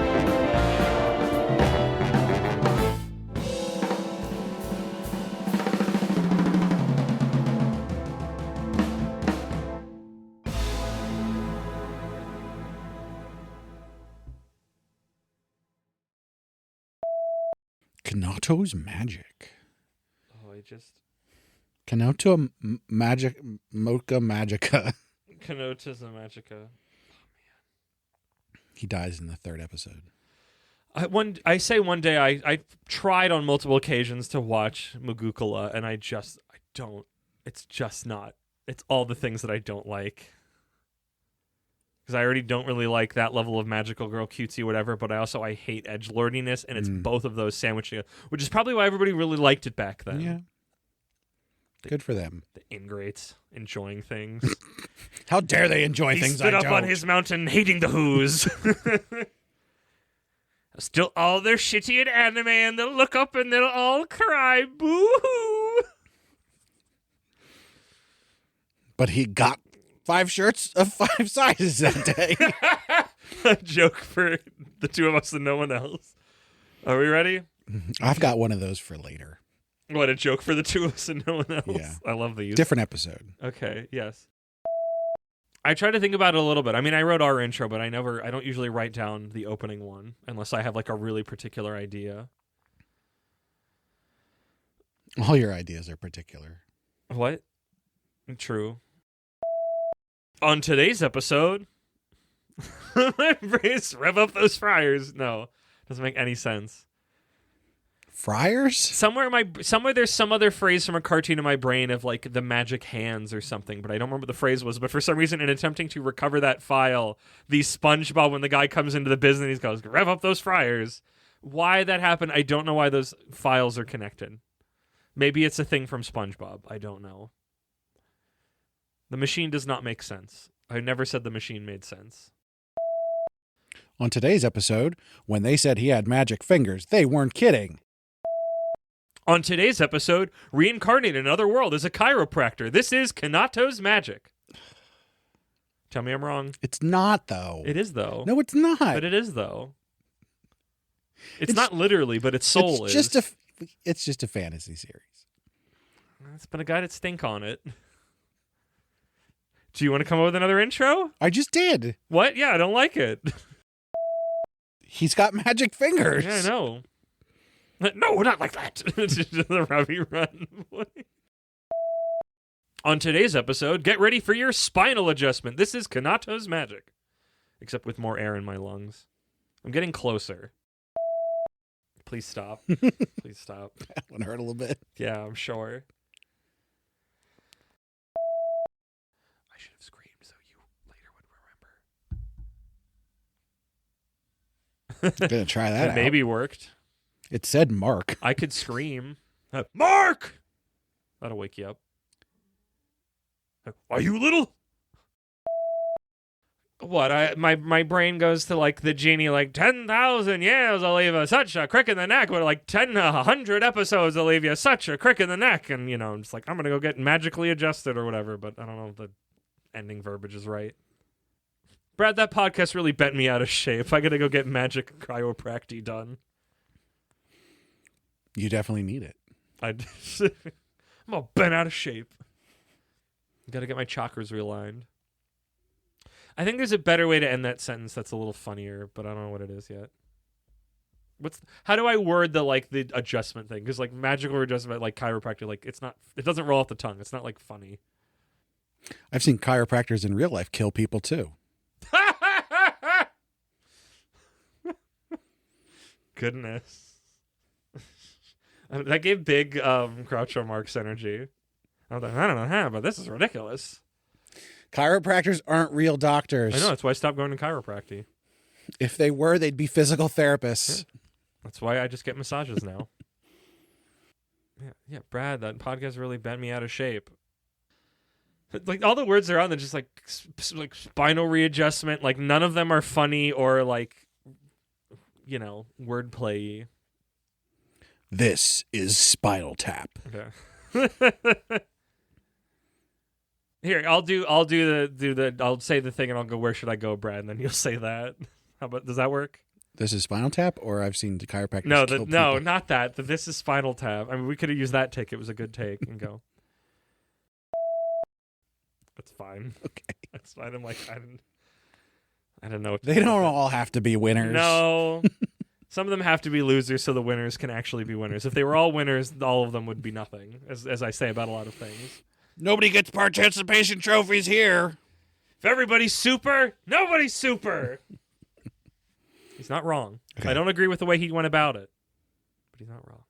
[SPEAKER 2] Kinato's magic.
[SPEAKER 1] Oh, I just...
[SPEAKER 2] Kinato magic, mocha magica.
[SPEAKER 1] Kinota's a Magica.
[SPEAKER 2] He dies in the 3rd episode.
[SPEAKER 1] I say one day I tried on multiple occasions to watch Mugukula, and I don't. It's just not. It's all the things that I don't like. Because I already don't really like that level of magical girl cutesy whatever, but I hate edgelordiness, and it's both of those sandwiched together, which is probably why everybody really liked it back then.
[SPEAKER 2] Yeah. Good for them.
[SPEAKER 1] The ingrates enjoying things.
[SPEAKER 2] How dare they enjoy things I don't?
[SPEAKER 1] He stood up on his mountain hating the Who's. Still all their shitty in anime, and they'll look up and they'll all cry. Boo-hoo!
[SPEAKER 2] But he got 5 shirts of 5 sizes that day.
[SPEAKER 1] A joke for the two of us and no one else. Are we ready?
[SPEAKER 2] I've got one of those for later.
[SPEAKER 1] What, a joke for the two of us and no one else?
[SPEAKER 2] Yeah.
[SPEAKER 1] I love these.
[SPEAKER 2] Different episode.
[SPEAKER 1] Okay, yes. I try to think about it a little bit. I mean, I wrote our intro, but I don't usually write down the opening one unless I have like a really particular idea.
[SPEAKER 2] All your ideas are particular.
[SPEAKER 1] What? True. On today's episode, my brains rev up those fryers. No, doesn't make any sense.
[SPEAKER 2] Friars?
[SPEAKER 1] Somewhere there's some other phrase from a cartoon in my brain of like the magic hands or something, but I don't remember what the phrase was. But for some reason, in attempting to recover that file, the SpongeBob, when the guy comes into the business, he goes, rev up those fryers. Why that happened, I don't know why those files are connected. Maybe it's a thing from SpongeBob. I don't know. The machine does not make sense. I never said the machine made sense.
[SPEAKER 2] On today's episode, when they said he had magic fingers, they weren't kidding.
[SPEAKER 1] On today's episode, reincarnate in another world as a chiropractor. This is Kinato's magic. Tell me I'm wrong.
[SPEAKER 2] It's not, though.
[SPEAKER 1] It is, though.
[SPEAKER 2] No, it's not.
[SPEAKER 1] But it is, though. It's not literally, but its soul is.
[SPEAKER 2] It's just a fantasy series.
[SPEAKER 1] It's been a guy that stink on it. Do you want to come up with another intro?
[SPEAKER 2] I just did.
[SPEAKER 1] What? Yeah, I don't like it.
[SPEAKER 2] He's got magic fingers.
[SPEAKER 1] Yeah, I know. No, not like that. The Robbie Run. On today's episode, get ready for your spinal adjustment. This is Kinato's magic. Except with more air in my lungs. I'm getting closer. Please stop. Please stop.
[SPEAKER 2] That one hurt a little bit.
[SPEAKER 1] Yeah, I'm sure. I should have screamed so you later would remember.
[SPEAKER 2] Gonna try that out.
[SPEAKER 1] Maybe worked.
[SPEAKER 2] It said Mark.
[SPEAKER 1] I could scream. Mark! That'll wake you up. Are you little? What? My brain goes to like the genie, like 10,000 years will leave you such a crick in the neck, but like 100 episodes will leave you such a crick in the neck, and you know, I'm just like, I'm gonna go get magically adjusted or whatever, but I don't know if the ending verbiage is right. Brad, that podcast really bent me out of shape. I gotta go get magic chiropractic done.
[SPEAKER 2] You definitely need it.
[SPEAKER 1] I'm all bent out of shape. Gotta get my chakras realigned. I think there's a better way to end that sentence that's a little funnier, but I don't know what it is yet. How do I word the adjustment thing? Because like magical adjustment, like chiropractor, like it doesn't roll off the tongue. It's not like funny.
[SPEAKER 2] I've seen chiropractors in real life kill people too.
[SPEAKER 1] Goodness. That gave big Groucho Marx energy. I was like, I don't know how, but this is ridiculous.
[SPEAKER 2] Chiropractors aren't real doctors.
[SPEAKER 1] I know, that's why I stopped going to chiropractic.
[SPEAKER 2] If they were, they'd be physical therapists.
[SPEAKER 1] Yeah. That's why I just get massages now. Yeah, Brad, that podcast really bent me out of shape. Like all the words they're on, they're just like spinal readjustment. Like none of them are funny or like, you know, wordplay.
[SPEAKER 2] This is Spinal Tap.
[SPEAKER 1] Okay. Here, I'll say the thing and I'll go, where should I go, Brad? And then you'll say that. How about, does that work?
[SPEAKER 2] This is Spinal Tap, or I've seen the chiropractors
[SPEAKER 1] No,
[SPEAKER 2] kill
[SPEAKER 1] no,
[SPEAKER 2] people.
[SPEAKER 1] not that. This is Spinal Tap. I mean, we could have used that take. It was a good take and go. That's fine.
[SPEAKER 2] Okay.
[SPEAKER 1] That's fine. I'm like, I don't know.
[SPEAKER 2] They don't all have to be winners.
[SPEAKER 1] No. Some of them have to be losers so the winners can actually be winners. If they were all winners, all of them would be nothing, as I say about a lot of things.
[SPEAKER 2] Nobody gets participation trophies here.
[SPEAKER 1] If everybody's super, nobody's super. He's not wrong.
[SPEAKER 2] Okay.
[SPEAKER 1] I don't agree with the way he went about it, but he's not wrong.